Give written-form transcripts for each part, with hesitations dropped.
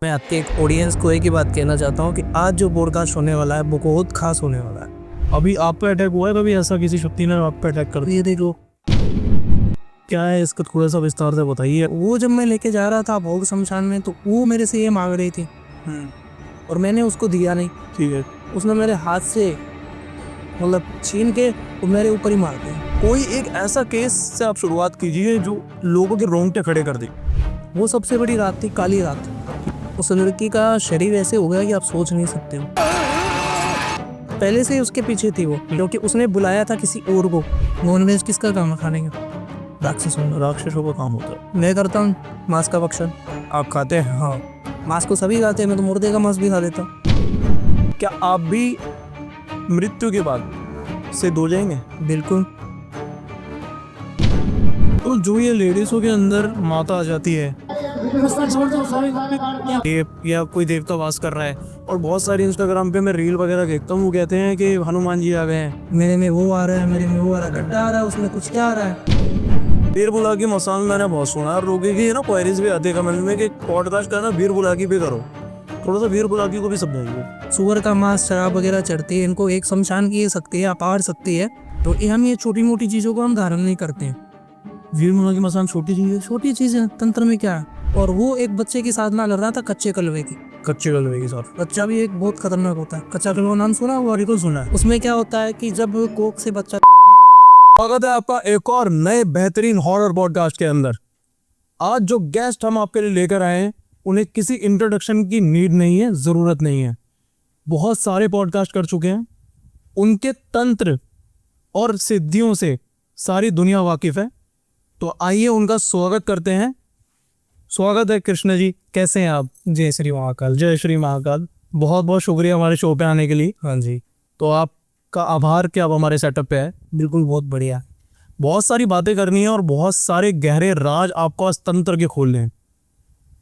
मैं आपके एक ऑडियंस को एक ही बात कहना चाहता हूँ कि आज जो पॉडकास्ट होने वाला है वो बहुत खास होने वाला है। अभी आप पे अटैक हुआ है कभी ऐसा किसी शक्ति ने आप पे अटैक कर दिया? ये देखो, क्या है इसका थोड़ा सा विस्तार से बताइए। वो जब मैं लेके जा रहा था भोग शमशान में तो वो मेरे से ये मांग रही थी और मैंने उसको दिया नहीं। ठीक है। उसने मेरे हाथ से मतलब छीन के और मेरे ऊपर ही मार दिया। कोई एक ऐसा केस से आप शुरुआत कीजिए जो लोगों के रोंगटे खड़े कर दे। वो सबसे बड़ी रात थी, काली रात। उस लड़की का शरीर ऐसे हो गया कि आप सोच नहीं सकते हो। पहले से ही उसके पीछे थी वो, क्योंकि उसने बुलाया था किसी और को। नॉनवेज किसका काम है खाने का? राक्षसों का काम होता है। मैं करता हूँ मांस का भक्षण। आप खाते हैं? हाँ, मांस को सभी खाते हैं, मैं तो मुर्दे का मांस भी खा लेता हूँ। क्या आप भी मृत्यु के बाद सिद्ध हो जाएंगे? बिल्कुल। तो जो ये लेडीजों के अंदर माता आ जाती है या कोई देवता वास कर रहा है, और बहुत सारी इंस्टाग्राम पे मैं रील वगैरह देखता हूँ, वो कहते हैं कि हनुमान जी आ गए हैं, मेरे में वो आ रहा है, मेरे में वो आ रहा है, गड्ढा आ रहा है, उसमें कुछ क्या आ रहा है। बीर बुला की मसाल मैंने बहुत सुना है। रोके की ना क्वेरीज भी आते हैं कमेंट में कि पॉडकास्ट करना बीर बुला की भी करो। थोड़ा सा बीर बुला की को भी समझाइए। सुअर का मांस, शराब वगैरह चढ़ती है, इनको एक शमशान की सकती है, अपार सकती है। तो ये हम ये छोटी मोटी चीज़ों को हम धारण नहीं करते हैं। वीर बुला की मसाल छोटी चीज है। छोटी चीज़ है, तंत्र में क्या है। और वो एक बच्चे की साधना कर रहा था कच्चे कलवे की। कच्चे कलवे के साथ। बच्चा भी एक बहुत खतरनाक होता है। कच्चा कलवा नाम सुना हुआ? बिल्कुल सुना है। उसमें क्या होता है कि जब कोक से बच्चा। स्वागत है आपका एक और नए बेहतरीन हॉरर पॉडकास्ट के अंदर। आज जो गेस्ट हम आपके लिए लेकर आए हैं उन्हें किसी इंट्रोडक्शन की नीड नहीं है, जरूरत नहीं है। बहुत सारे पॉडकास्ट कर चुके हैं, उनके तंत्र और सिद्धियों से सारी दुनिया वाकिफ है। तो आइए उनका स्वागत करते हैं। स्वागत है कृष्ण जी, कैसे हैं आप? जय श्री महाकाल। जय श्री महाकाल। बहुत बहुत शुक्रिया हमारे शो पे आने के लिए। हाँ जी, तो आपका आभार कि आप हमारे सेटअप पे है। बिल्कुल, बहुत बढ़िया। बहुत सारी बातें करनी है और बहुत सारे गहरे राज आपको आज तंत्र के खोलने हैं।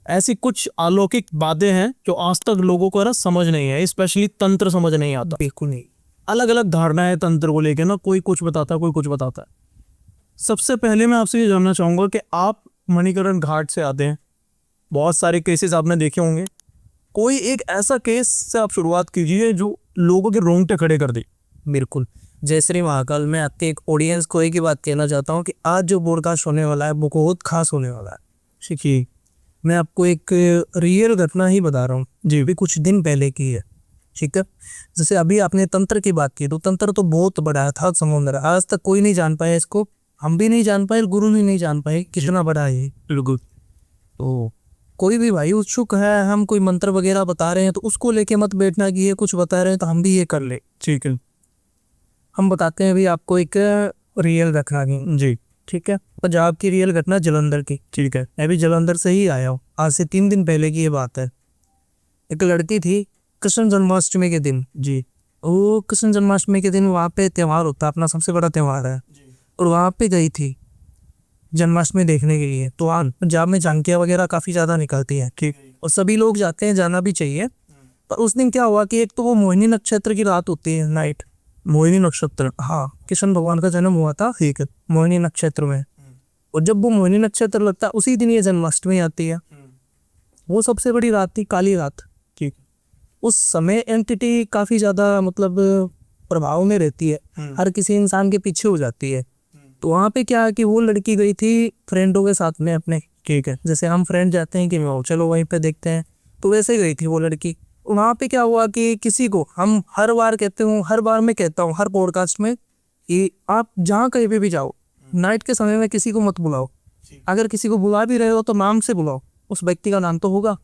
ऐसी कुछ अलौकिक बातें हैं जो आज तक लोगों को ना समझ नहीं है, स्पेशली तंत्र समझ नहीं आता। बिल्कुल नहीं। अलग अलग धारणाएं तंत्र को लेकर ना, कोई कुछ बताता है, कोई कुछ बताता है। सबसे पहले मैं आपसे ये जानना चाहूंगा कि आप मणिकरण घाट से आते हैं, बहुत सारे केसेस आपने देखे होंगे। कोई एक ऐसा केस से आप शुरुआत कीजिए जो लोगों के रोंगटे खड़े कर दे। बिल्कुल। जय श्री महाकाल। मैं आपके एक ऑडियंस को एक ही बात कहना चाहता हूँ कि आज जो पॉडकास्ट होने वाला है वो बहुत खास होने वाला है। सीखिए। मैं आपको एक रियल घटना ही बता रहा हूँ जी, भी कुछ दिन पहले की है। ठीक है। जैसे अभी आपने तंत्र की बात की, तो तंत्र तो बहुत बड़ा है, था समुद्र। आज तक कोई नहीं जान पाया इसको, हम भी नहीं जान पाए, गुरु भी नहीं जान पाए कितना बड़ा है। बिल्कुल। तो कोई भी भाई उत्सुक है, हम कोई मंत्र वगैरह बता रहे हैं तो उसको लेके मत बैठना कि ये कुछ बता रहे हैं तो हम भी ये कर ले। ठीक है। हम बताते हैं अभी आपको एक रियल घटना की। जी। ठीक है। पंजाब की रियल घटना, जलंधर की। ठीक है। मैं भी जलंधर से ही आया हूँ, आज से 3 दिन पहले की ये बात है। एक लड़की थी, कृष्ण जन्माष्टमी के दिन। जी। वो कृष्ण जन्माष्टमी के दिन वहाँ पे त्यौहार होता है, अपना सबसे बड़ा त्यौहार है। और वहाँ पे गई थी जन्माष्टमी देखने के लिए। तो वहाँ पंजाब में झांकियाँ वगैरह काफ़ी ज़्यादा निकलती हैं। ठीक। और सभी लोग जाते हैं, जाना भी चाहिए। पर उस दिन क्या हुआ कि एक तो वो मोहिनी नक्षत्र की रात होती है, नाइट। मोहिनी नक्षत्र। हाँ, कृष्ण भगवान का जन्म हुआ था, ठीक है, मोहिनी नक्षत्र में। और जब वो मोहिनी नक्षत्र लगता है उसी दिन ये जन्माष्टमी आती है। वो सबसे बड़ी रात थी, काली रात। ठीक। उस समय एंटिटी काफ़ी ज़्यादा मतलब प्रभाव में रहती है, हर किसी इंसान के पीछे हो जाती है। तो वहाँ पे क्या है कि वो लड़की गई थी फ्रेंडों के साथ में अपने। ठीक है। जैसे हम फ्रेंड जाते हैं कि चलो वहीं पे देखते हैं, तो वैसे ही गई थी वो लड़की। वहाँ पे क्या हुआ कि किसी को, हम हर बार कहते हूँ, हर बार मैं कहता हूँ हर पॉडकास्ट में कि आप जहाँ कहीं पे भी जाओ, नाइट के समय में किसी को मत बुलाओ। अगर किसी को बुला भी रहे हो तो नाम से बुलाओ, उस व्यक्ति का नाम तो होगा।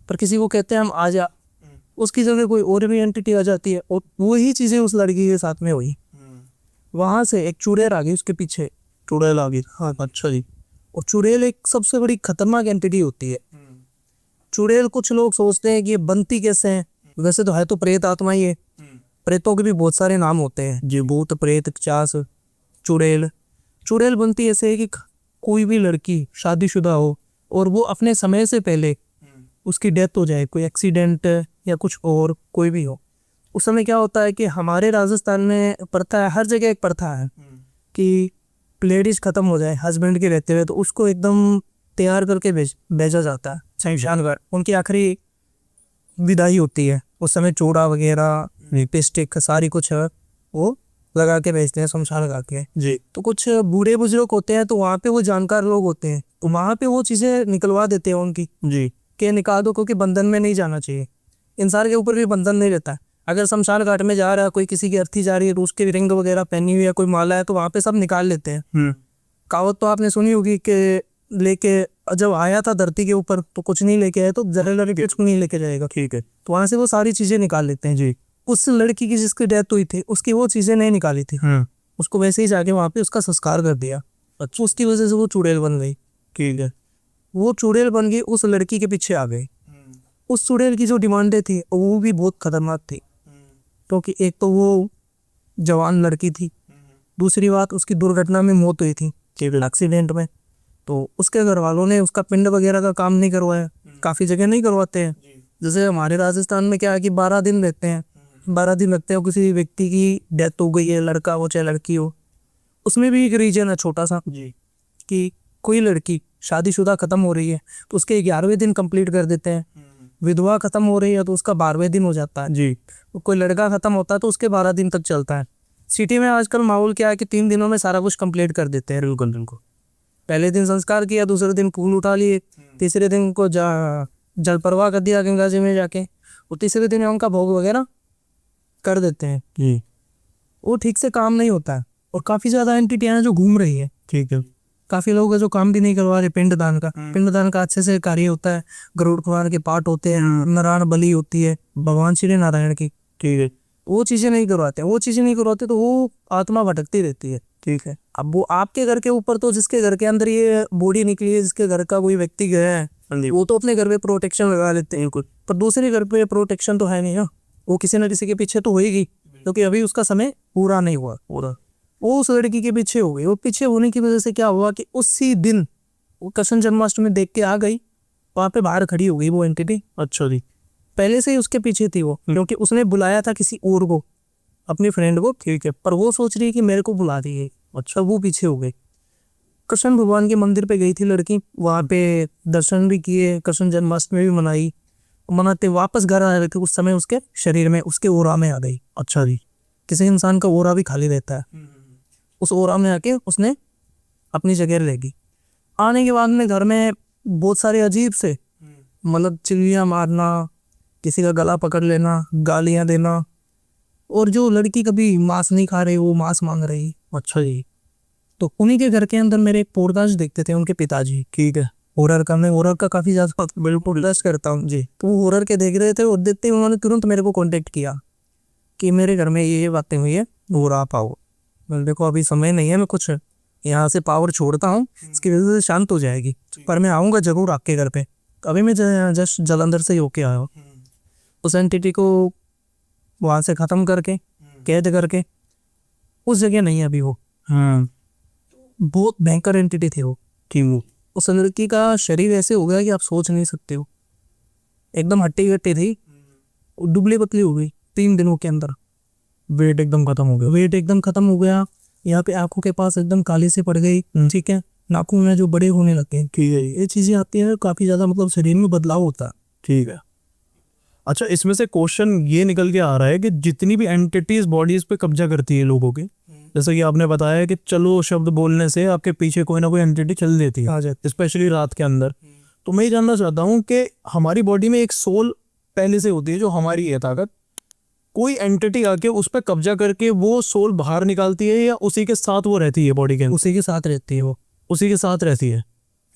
पर किसी को कहते हैं हम आ जा, उसकी जगह कोई और भी एंटिटी आ जाती है। और वही चीज़ें उस लड़की के साथ में हुई। वहाँ से एक चुड़ैल आ गई उसके पीछे। चुड़ैल आ गई? हाँ। अच्छा जी। और चुड़ैल एक सबसे बड़ी खतरनाक एंटिटी होती है। चुड़ैल, कुछ लोग सोचते हैं कि ये बनती कैसे है, वैसे तो है तो प्रेत आत्मा ही है। प्रेतों के भी बहुत सारे नाम होते हैं जी, भूत, प्रेत, चास, चुड़ैल। चुड़ैल बनती ऐसे है कि कोई भी लड़की शादीशुदा हो और वो अपने समय से पहले उसकी डेथ हो जाए, कोई एक्सीडेंट या कुछ और कोई भी हो। उस समय क्या होता है कि हमारे राजस्थान में प्रथा है, हर जगह एक प्रथा है कि लेडीज खत्म हो जाए हस्बैंड के रहते हुए तो उसको एकदम तैयार करके भेजा जाता है। शमशान घाट उनकी आखिरी विदाई होती है। उस समय चूड़ा वगैरह लिपस्टिक सारी कुछ है वो लगा के भेजते हैं शमशान घाट के। जी। तो कुछ बूढ़े बुजुर्ग होते हैं तो वहाँ पे वो जानकार लोग होते हैं तो वहाँ पे वो चीज़ें निकलवा देते हैं उनकी जी। कि निकाल दो, क्योंकि बंधन में नहीं जाना चाहिए। इंसान के ऊपर भी बंधन नहीं रहता है। अगर शमशान घाट में जा रहा है, कोई किसी की अर्थी जा रही है तो उसके रिंग वगैरह पहनी हुई है, कोई माला है, तो वहाँ पे सब निकाल लेते हैं। कहावत तो आपने सुनी होगी कि लेके जब आया था धरती के ऊपर तो कुछ नहीं लेके आया, तो जरा लड़के कुछ नहीं लेके जाएगा। ठीक है। तो वहाँ से वो सारी चीज़ें निकाल लेते हैं। जी। उस लड़की की जिसकी डेथ हुई थी उसकी वो चीज़ें नहीं निकाली थी, उसको वैसे ही जाके वहाँ पे उसका संस्कार कर दिया। अच्छा। उसकी वजह से वो चुड़ैल बन गई। ठीक है। वो चुड़ैल बन गई, उस लड़की के पीछे आ गई। उस चुड़ैल की जो डिमांडें थी वो भी बहुत खतरनाक थी, क्योंकि एक तो वो जवान लड़की थी, दूसरी बात उसकी दुर्घटना में मौत हुई थी एक्सीडेंट में। तो उसके घर वालों ने उसका पिंड वगैरह का काम नहीं करवाया। काफ़ी जगह नहीं करवाते हैं। जैसे हमारे राजस्थान में क्या है कि 12 दिन रहते हैं, 12 दिन लगते हैं। किसी व्यक्ति की डेथ हो गई है, लड़का हो चाहे लड़की हो, उसमें भी एक रीजन है छोटा सा जी। कि कोई लड़की शादीशुदा खत्म हो रही है तो उसके 11वें दिन कंप्लीट कर देते हैं। विधवा खत्म हो रही है तो उसका 12वें दिन हो जाता है। जी। तो कोई लड़का खत्म होता है तो उसके 12 दिन तक चलता है। सिटी में आजकल माहौल क्या है कि 3 दिनों में सारा कुछ कंप्लीट कर देते हैं बिल्कुल को। पहले दिन संस्कार किया, दूसरे दिन फूल उठा लिए, तीसरे दिन को जल प्रवाह कर दिया गंगा जी में जाके, और तीसरे दिन उनका भोग वगैरह कर देते हैं। जी। वो ठीक से काम नहीं होता है और काफ़ी ज़्यादा एंटिटियाँ हैं जो घूम रही है। ठीक है। काफ़ी लोग हैं जो काम भी नहीं करवा रहे। पिंडदान का अच्छे से कार्य होता है, गरुड़ पुराण के पाठ होते हैं, नारायण बलि होती है भगवान श्री नारायण की। ठीक है। वो चीज़ें नहीं करवाते, वो चीज़ें नहीं करवाते तो वो आत्मा भटकती रहती है। ठीक है। अब वो आपके घर के ऊपर तो जिसके घर के अंदर ये बॉडी निकली है, जिसके घर का कोई व्यक्ति गया है, वो तो अपने घर पे प्रोटेक्शन लगा लेते हैं कुछ, पर दूसरे घर पे प्रोटेक्शन तो है नहीं ना। वो किसी न किसी के पीछे तो होएगी, क्योंकि अभी उसका समय पूरा नहीं हुआ पूरा। वो उस लड़की के पीछे हो गई। वो पीछे होने की वजह से क्या हुआ कि उसी दिन वो कृष्ण जन्माष्टमी देख के आ गई, वहाँ पे बाहर खड़ी हो गई वो एंटिटी। अच्छा जी। पहले से ही उसके पीछे थी वो, क्योंकि उसने बुलाया था किसी और को, अपनी फ्रेंड को। ठीक है। पर वो सोच रही है कि मेरे को बुला रही है। अच्छा। वो पीछे हो गई। कृष्ण भगवान के मंदिर पे गई थी लड़की, वहाँ पे दर्शन भी किए, कृष्ण जन्माष्टमी भी मनाई। मनाते वापस घर आ रहे थे उस समय उसके शरीर में, उसके ओरा में आ गई। अच्छा जी। किसी इंसान का ओरा भी खाली रहता है, उस ओरा में आके उसने अपनी जगह लेगी। आने के बाद में घर में बहुत सारे अजीब से मतलब चिल्लियाँ मारना, किसी का गला पकड़ लेना, गालियाँ देना, और जो लड़की कभी मांस नहीं खा रही वो मांस मांग रही। अच्छा जी। तो उन्हीं के घर के अंदर मेरे एक पॉडकास्ट देखते थे उनके पिताजी। ठीक है। हॉरर का, मैं हॉरर का काफ़ी ज़्यादा पॉडकास्ट करता हूँ जी। तो वो हॉरर के देख रहे थे और देखते ही उन्होंने तुरंत मेरे को कांटेक्ट किया कि मेरे घर में ये बातें हुई है, और आप आओ। मैंने देखो अभी समय नहीं है, मैं कुछ यहाँ से पावर छोड़ता हूँ, इसकी वजह से शांत हो जाएगी, पर मैं आऊँगा ज़रूर आपके घर पे। अभी मैं जस्ट जलंधर से होके आया हूँ। उस एंटिटी को वहाँ से ख़त्म करके, कैद करके, उस जगह नहीं है अभी वो। बहुत भयंकर एंटिटी थी वो। ठीक। उस लड़की का शरीर ऐसे हो गया कि आप सोच नहीं सकते हो। एकदम हट्टी कट्टी थी, दुबली पतली हो गई 3 दिनों के अंदर। वेट एकदम खत्म हो गया। वेट एकदम खत्म हो गया। यहाँ पे आंखों के पास एकदम काली से पड़ गई। ठीक है। नाखून में जो बड़े होने लगे। ठीक है। ये चीज़ें आती हैं, काफ़ी ज़्यादा मतलब शरीर में बदलाव होता है। ठीक है। अच्छा, इसमें से क्वेश्चन ये निकल के आ रहा है कि जितनी भी एंटिटीज बॉडीज पे कब्जा करती है लोगों के, जैसे कि आपने बताया कि चलो शब्द बोलने से आपके पीछे कोई ना कोई एंटिटी चल देती आ है, जाती स्पेशली रात के अंदर। तो मैं ये जानना चाहता हूँ कि हमारी बॉडी में एक सोल पहले से होती है जो हमारी है ताकत, कोई एंटिटी आके उस पर कब्जा करके वो सोल बाहर निकालती है या उसी के साथ वो रहती है बॉडी के अंदर? उसी के साथ रहती है वो। उसी के साथ रहती है।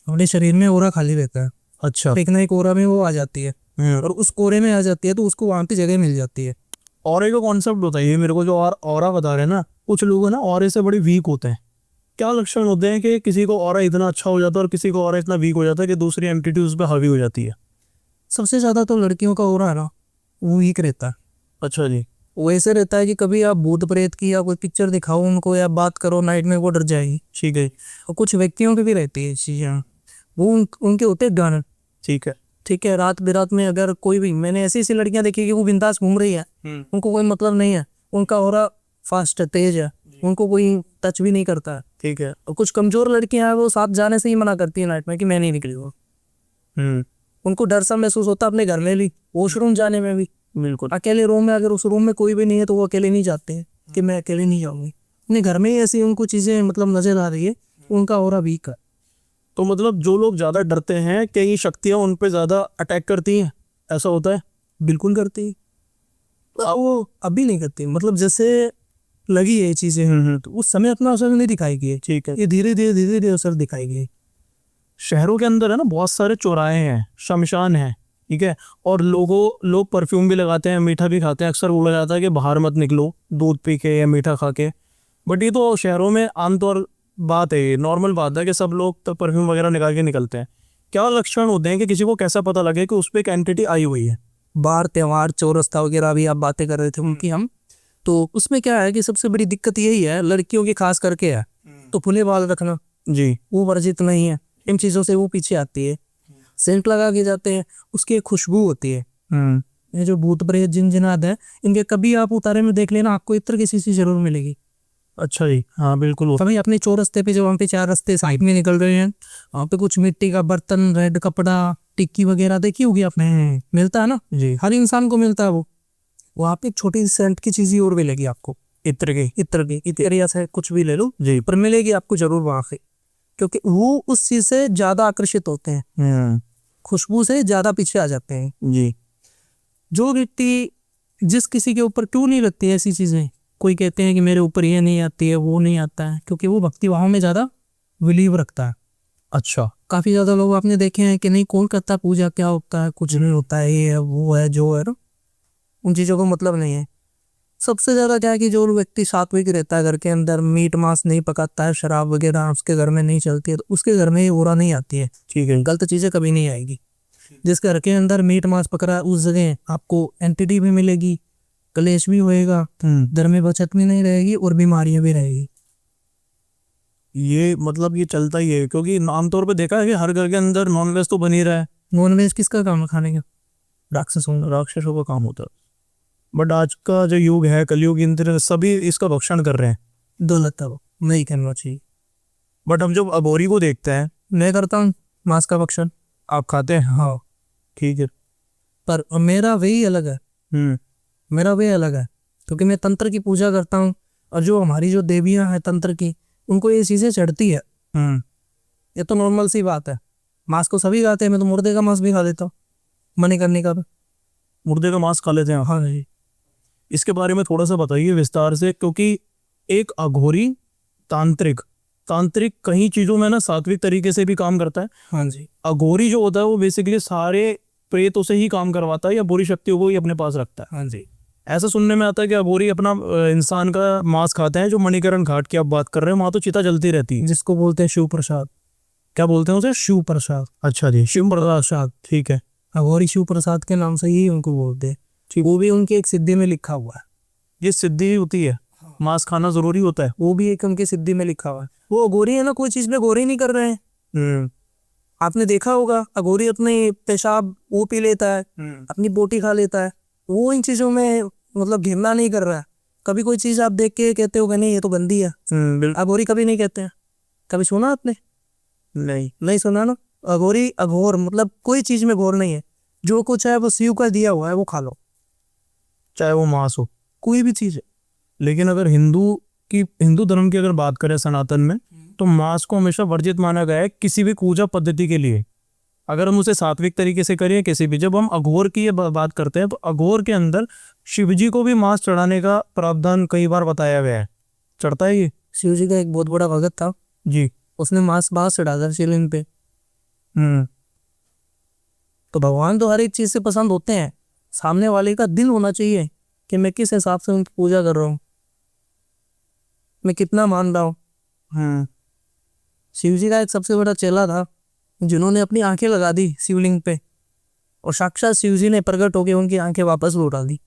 अपने शरीर में ओरा खाली रहता है, अच्छा। एक ना एक ओरा में वो आ जाती है, और उस कोरे में आ जाती है तो उसको वहाँ पे जगह मिल जाती है। और एक कॉन्सेप्ट बताइए मेरे को, जो ऑरा बता रहे हैं ना, कुछ लोग है ना ऑरे से बड़े वीक होते हैं, क्या लक्षण होते हैं कि किसी को ऑरा इतना अच्छा हो जाता है और किसी को ऑरा इतना वीक हो जाता है कि दूसरी एंटिटी उस पर हावी हो जाती है? सबसे ज़्यादा तो लड़कियों का ओरा है ना, वो वीक रहता है। अच्छा जी। वो ऐसे रहता है कि कभी आप भूत प्रेत की या कोई पिक्चर दिखाओ उनको या बात करो नाइट में, वो डर जाएगी। ठीक है। और कुछ व्यक्तियों की भी रहती है चीज़ें, वो उनके होते हैं गन। ठीक है। ठीक है। रात बिरात में अगर कोई भी, मैंने ऐसी ऐसी लड़कियां देखी कि वो बिंदास घूम रही है, उनको कोई मतलब नहीं है, उनका ऑरा फास्ट है, तेज है, उनको कोई टच भी नहीं करता है। ठीक है। और कुछ कमजोर लड़कियां हैं वो साथ जाने से ही मना करती है नाइट में कि मैं नहीं निकली वो। उनको डर सा महसूस होता है अपने घर में भी, वॉशरूम जाने में भी। बिल्कुल। अकेले रूम में, अगर उस रूम में कोई भी नहीं है तो वो अकेले नहीं जाते हैं कि मैं अकेले नहीं जाऊंगी। अपने घर में ही ऐसी उनको चीजें मतलब नजर आ रही है, उनका ऑरा वीक है। तो मतलब जो लोग ज्यादा डरते हैं, कई शक्तियां उन पे ज्यादा अटैक करती हैं, ऐसा होता है? बिल्कुल करती है। तो वो अभी नहीं करती, मतलब जैसे लगी है ये चीजें, तो उस समय अपना असर नहीं दिखाएगी। ठीक है। ये धीरे धीरे असर दिखाएगी। शहरों के अंदर है ना, बहुत सारे चौराहे हैं, शमशान हैं, ठीक है, और लोग परफ्यूम भी लगाते हैं, मीठा भी खाते हैं। अक्सर बोला जाता है कि बाहर मत निकलो दूध पी के या मीठा खा के, बट ये तो शहरों में आमतौर बात है, ये नॉर्मल बात है कि सब लोग तो परफ्यूम वगैरह निकाल के निकलते हैं। क्या लक्षण होते हैं कि किसी को कैसा पता लगे कि उस पर एक एंटिटी आई हुई है? बार त्योहार चौरस्ता वगैरह भी आप बातें कर रहे थे उनकी हम, तो उसमें क्या है कि सबसे बड़ी दिक्कत यही है, लड़कियों की खास करके है, तो खुले बाल रखना जी। वो वर्जित नहीं है। इन चीज़ों से वो पीछे आती है। सेंट लगा के जाते हैं, उसकी एक खुशबू होती है। ये जो भूत प्रेत जिन जिनात है, इनके कभी आप उतारे में देख लेना, आपको इत्र किसी से जरूर मिलेगी। अच्छा जी, हाँ बिल्कुल। कभी अपने चौरस्ते पे, जो वहाँ पे 4 रास्ते साइड में निकल रहे हैं, वहाँ पे कुछ मिट्टी का बर्तन, रेड कपड़ा, टिक्की वगैरह देखी होगी आपने, मिलता है ना जी। हर इंसान को मिलता है वो। वहाँ पे एक छोटी सी सेंट की चीज ही और मिलेगी आपको, इत्र या से कुछ भी ले लो जी। पर मिलेगी आपको जरूर वहाँ से, क्योंकि वो उस चीज से ज्यादा आकर्षित होते हैं, खुशबू से ज्यादा पीछे आ जाते हैं। जी। जो व्यक्ति, जिस किसी के ऊपर क्यों नहीं लगती है ऐसी चीजें, कोई कहते हैं कि मेरे ऊपर ये नहीं आती है, वो नहीं आता है, क्योंकि वो भक्ति भाव में ज्यादा बिलीव रखता है। अच्छा। काफी ज्यादा लोग आपने देखे हैं कि नहीं, कौन करता पूजा, क्या होता है, कुछ नहीं होता है, ये है वो है जो है ना, उन चीजों को मतलब नहीं है। सबसे ज्यादा क्या है कि जो व्यक्ति सात्विक रहता है, घर के अंदर मीट मांस नहीं पकाता है, शराब वगैरह उसके घर में नहीं चलती है, तो उसके घर में ये ओरा नहीं आती है। ठीक है। गलत चीजें कभी नहीं आएगी। जिस घर के अंदर मीट मांस पक रहा है, उस जगह आपको एंटिटी भी मिलेगी, कलेश भी होएगा, घर में बचत भी नहीं रहेगी और बीमारियां भी रहेगी। ये मतलब ये चलता ही है, क्योंकि आमतौर पे देखा है कि हर घर के अंदर नॉनवेज तो बन ही रहा है। नॉनवेज किसका काम है खाने का? राक्षसों का काम होता है। बट आज का जो युग है, कलयुग, इन तरह सभी इसका भक्षण कर रहे हैं। दौलत है वो, नहीं करना चाहिए। बट हम जब अघोरी को देखते हैं। मैं करता हूँ मांस का भक्षण। आप खाते हैं? हाँ, ठीक है। पर मेरा वही अलग है, मेरा वे अलग है, क्योंकि मैं तंत्र की पूजा करता हूँ, और जो हमारी जो देवियां हैं तंत्र की, उनको ये चीजें चढ़ती है। ये तो नॉर्मल सी बात है, मांस को सभी खाते हैं, मैं तो मुर्दे का मांस भी खा देता हूँ, मनी करने का भी। मुर्दे का मांस खा लेते हैं? हाँ जी। इसके बारे में थोड़ा सा बताइए विस्तार से, क्योंकि एक अघोरी तांत्रिक तांत्रिक कई चीजों में ना सात्विक तरीके से भी काम करता है। हाँ जी। अघोरी जो होता है वो बेसिकली सारे प्रेतों से ही काम करवाता है या बुरी शक्तियों को ही अपने पास रखता है। हाँ जी। ऐसा सुनने में आता है कि अघोरी अपना इंसान का मांस खाते हैं। जो मणिकरण घाट की आप बात कर रहे हैं, वहां तो चिता जलती रहती है, जिसको बोलते हैं शिव प्रसाद। क्या बोलते हैं उसे? शिव प्रसाद। अच्छा जी, शिव प्रसाद। ठीक है। अघोरी शिव प्रसाद के नाम से ही उनको बोलते हैं। वो भी उनकी एक सिद्धि में लिखा हुआ है। ये सिद्धि होती है, मांस खाना जरूरी होता है? वो भी एक उनकी सिद्धि में लिखा हुआ है। वो अघोरी है ना, कोई चीज में गोरी नहीं कर रहे हैं। आपने देखा होगा, अघोरी अपने पेशाब वो पी लेता है, अपनी बोटी खा लेता है, वो इन चीजों में मतलब घिरना नहीं कर रहा है। कभी कोई चीज आप देख के कहते हो कि नहीं ये तो गंदी है, अघोरी कभी नहीं कहते हैं। कभी सुना आपने? नहीं सुना ना। अघोरी अघोर मतलब कोई चीज में घोर नहीं है, जो कुछ है वो शिव का दिया हुआ है, वो खा लो, चाहे वो मांस हो, कोई भी चीज है। लेकिन अगर हिंदू धर्म की अगर बात करें सनातन में, तो मांस को हमेशा वर्जित माना गया है किसी भी पूजा पद्धति के लिए। अगर हम उसे सात्विक तरीके से करें किसी भी, जब हम अघोर की ये बात करते हैं, तो अघोर के अंदर शिवजी को भी मांस चढ़ाने का प्रावधान कई बार बताया गया है। चढ़ता है ये? शिव जी का एक बहुत बड़ा भगत था जी। उसने मांस बांस चढ़ा था शिवलिंग पे। तो भगवान तो हर एक चीज से पसंद होते हैं, सामने वाले का दिल होना चाहिए कि मैं किस हिसाब से उनकी पूजा कर रहा हूँ, मैं कितना मान रहा हूँ। शिव जी का एक सबसे बड़ा चेला था जिन्होंने अपनी आंखें लगा दी शिवलिंग पे, और साक्षात शिव जी ने प्रकट होकर उनकी आंखें वापस लौटा दी।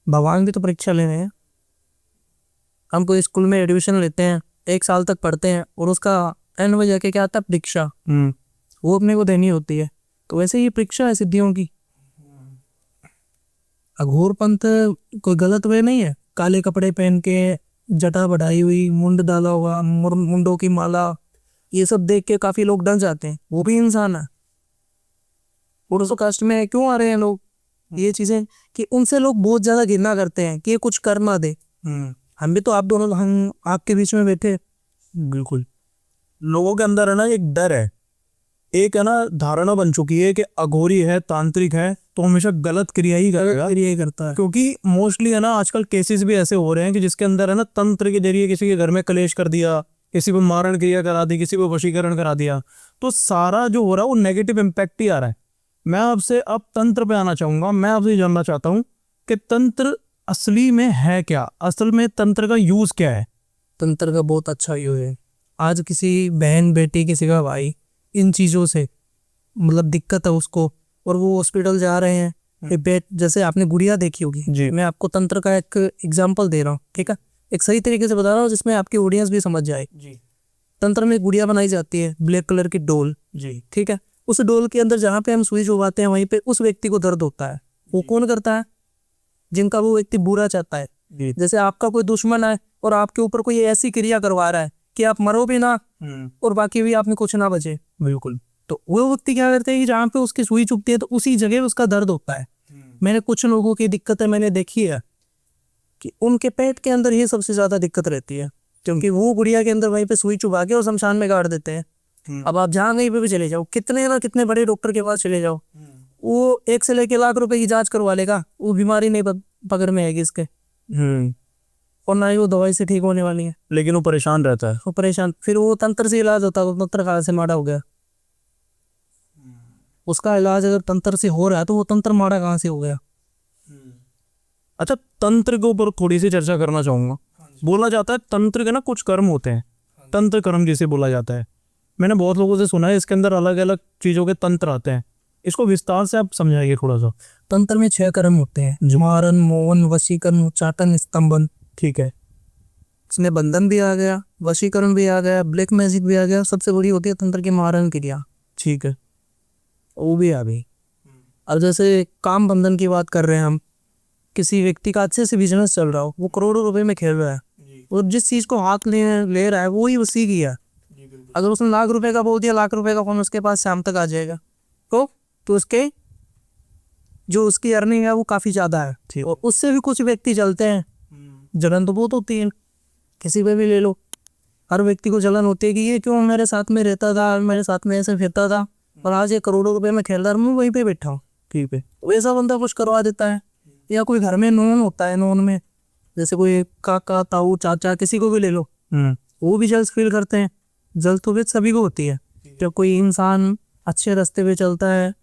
भगवान भी तो परीक्षा ले रहे हैं। हम कोई स्कूल में एडमिशन लेते हैं, 1 साल तक पढ़ते हैं, और उसका एंड में जाके क्या आता है? परीक्षा। वो अपने को देनी होती है। तो वैसे ही परीक्षा है सिद्धियों की। अघोर पंथ कोई गलत वे नहीं है, काले कपड़े पहन के, जटा बढ़ाई हुई, मुंड डाला हुआ, मुंडों की माला, ये सब देख के काफी लोग डर जाते हैं। वो भी इंसान है, पुरुषों कास्ट में क्यों आ रहे हैं लोग, ये चीजें कि उनसे लोग बहुत ज्यादा घृणा करते हैं कि ये कुछ कर ना दे। हम भी तो आप दोनों, हम आपके बीच में बैठे। बिल्कुल, लोगों के अंदर है ना एक डर है, एक है ना धारणा बन चुकी है कि अघोरी है, तांत्रिक है तो हमेशा गलत क्रिया ही करेगा। ये करता है क्योंकि मोस्टली है ना आजकल केसेस भी ऐसे हो रहे हैं कि जिसके अंदर है ना तंत्र के जरिए किसी के घर में कलेश कर दिया, किसी को मारण क्रिया करा दी, किसी को वशीकरण करा दिया, तो सारा जो हो रहा है वो नेगेटिव इम्पैक्ट ही आ रहा है। मैं आपसे अब तंत्र पे आना चाहूंगा, मैं आपसे जानना चाहता हूँ कि तंत्र असली में है क्या, असल में तंत्र का यूज क्या है। तंत्र का बहुत अच्छा यूज है। आज किसी बहन बेटी किसी का भाई इन चीज़ों से मतलब दिक्कत है उसको, और वो हॉस्पिटल जा रहे हैं, ये बेट जैसे आपने गुड़िया देखी होगी जी। मैं आपको तंत्र का एक एग्जांपल दे रहा हूँ, ठीक है, एक सही तरीके से बता रहा हूँ जिसमें आपकी ऑडियंस भी समझ जाए। जी तंत्र में एक गुड़िया बनाई जाती है, ब्लैक कलर की डोल, जी ठीक है, उस डोल के अंदर जहाँ पे हम सुई चुभाते हैं वहीं पे उस व्यक्ति को दर्द होता है। वो कौन करता है? जिनका वो व्यक्ति बुरा चाहता है। जी जैसे आपका कोई दुश्मन है और आपके ऊपर कोई ऐसी क्रिया करवा रहा है कि आप मरो भी ना और बाकी भी आप में कुछ ना बचे, बिल्कुल। तो वो व्यक्ति क्या करते हैं कि जहाँ पे उसकी सुई चुभती है तो उसी जगह उसका दर्द होता है। मैंने कुछ लोगों की दिक्कतें मैंने देखी है कि उनके पेट के अंदर ही सबसे ज्यादा दिक्कत रहती है, क्योंकि वो गुड़िया के अंदर वहीं पे सुई चुभा के और शमशान में गाड़ देते हैं। अब आप जहाँ कहीं पे भी चले जाओ, कितने ना कितने बड़े डॉक्टर के पास चले जाओ, वो 1 से लेके लाख रुपए की जांच करवा लेगा, वो बीमारी नहीं पकड़ में आएगी इसके, और ना ही वो दवाई से ठीक होने वाली है, लेकिन वो परेशान रहता है। वो परेशान। फिर वो तंत्र से इलाज होता है, तो तंत्र कहाँ से माड़ा हो गया? उसका इलाज अगर तंत्र से हो रहा है तो वो तंत्र माड़ा कहाँ से हो गया? अच्छा, तंत्र के ऊपर थोड़ी सी चर्चा करना चाहूंगा। बोला जाता है तंत्र के ना कुछ कर्म होते हैं, तंत्र कर्म जिसे बोला जाता है। मैंने बहुत लोगों से सुना है इसके अंदर अलग अलग चीजों के तंत्र आते हैं, इसको विस्तार से आप समझाइए थोड़ा सा। तंत्र में 6 कर्म होते हैं, जुमारन, मोहन, वशीकरण, उच्चाटन, स्तंभन। ठीक है। इसमें बंधन भी आ गया, वशीकरण भी आ गया, ब्लैक मैजिक भी आ गया, सबसे बड़ी होती है तंत्र की मारण क्रिया, ठीक है। वो भी आ गई। अब जैसे काम बंधन की बात कर रहे हैं हम, किसी व्यक्ति का अच्छे से बिजनेस चल रहा हो, वो करोड़ों रुपए में खेल रहा है, और जिस चीज को हाथ ले रहा है वो ही उसी की है। अगर उसने लाख रुपए का बोल दिया, लाख रुपए का फोन उसके पास शाम तक आ जाएगा, तो उसके जो उसकी अर्निंग है वो काफी ज्यादा है, और उससे भी कुछ व्यक्ति चलते हैं। जलन तो बहुत होती है, किसी पे भी ले लो, हर व्यक्ति को जलन होती है कि ये क्यों मेरे साथ में रहता था, मेरे साथ में ऐसे फिरता था, और आज ये करोड़ों रुपए में खेल रहा है, मैं वहीं पे बैठा हूँ। ठीक है। वैसा बंदा कुछ करवा देता है। या कोई घर में नोन होता है, नोन में जैसे कोई काका, ताऊ, चाचा, किसी को भी ले लो, वो भी जल्द फील करते हैं। जल्द तो भी सभी को होती है। जब कोई इंसान अच्छे रास्ते पे चलता है,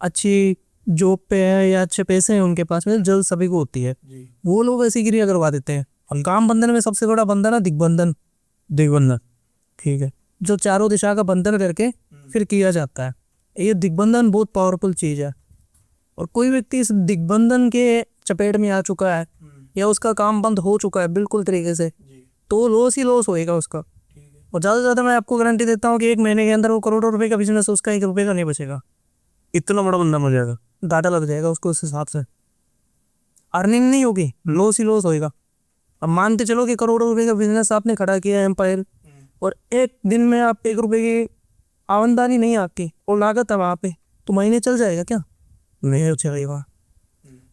अच्छी जॉब पे है या अच्छे पैसे हैं उनके पास में, जल्द सभी को होती है। वो लोग ऐसी क्रिया करवा देते हैं। और काम बंधन में सबसे बड़ा बंधन है दिग्बंधन। दिग्बंधन, ठीक है, जो चारों दिशा का बंधन करके फिर किया जाता है। ये दिग्बंधन बहुत पावरफुल चीज है, और कोई व्यक्ति इस दिग्बंधन के चपेट में आ चुका है या उसका काम बंद हो चुका है बिल्कुल तरीके से, तो लॉस ही लॉस होएगा उसका। और ज़्यादा से ज़्यादा मैं आपको गारंटी देता हूँ कि 1 महीने के अंदर वो करोड़ों रुपए का बिजनेस, उसका 1 रुपये का नहीं बचेगा। इतना बड़ा बंदा हो जाएगा, घाटा लग जाएगा उसको, उस हिसाब से अर्निंग नहीं होगी, लॉस ही लॉस होएगा। अब मानते चलो कि करोड़ों रुपए का बिजनेस आपने खड़ा किया है, एम्पायर, और एक दिन में आप 1 रुपये की आमदनी नहीं आपकी और लागत है वहाँ पे, तो महीने चल जाएगा क्या? नहीं चलेगा।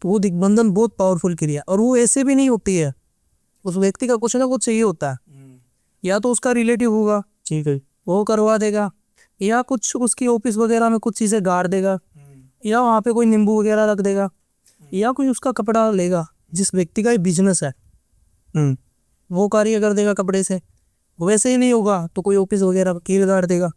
तो वो दिग्बंधन बहुत पावरफुल क्रिया, और वो ऐसे भी नहीं होती है, उस व्यक्ति का कुछ ना कुछ चाहिए होता है। या तो उसका रिलेटिव होगा, ठीक है, वो करवा देगा, या कुछ उसकी ऑफिस वगैरह में कुछ चीज़ें गाड़ देगा, या वहाँ पे कोई नींबू वगैरह रख देगा, या कोई उसका कपड़ा लेगा। जिस व्यक्ति का बिजनेस है वो कार्य कर देगा कपड़े से। वैसे ही नहीं होगा तो कोई ऑफिस वगैरह कील गाड़ देगा।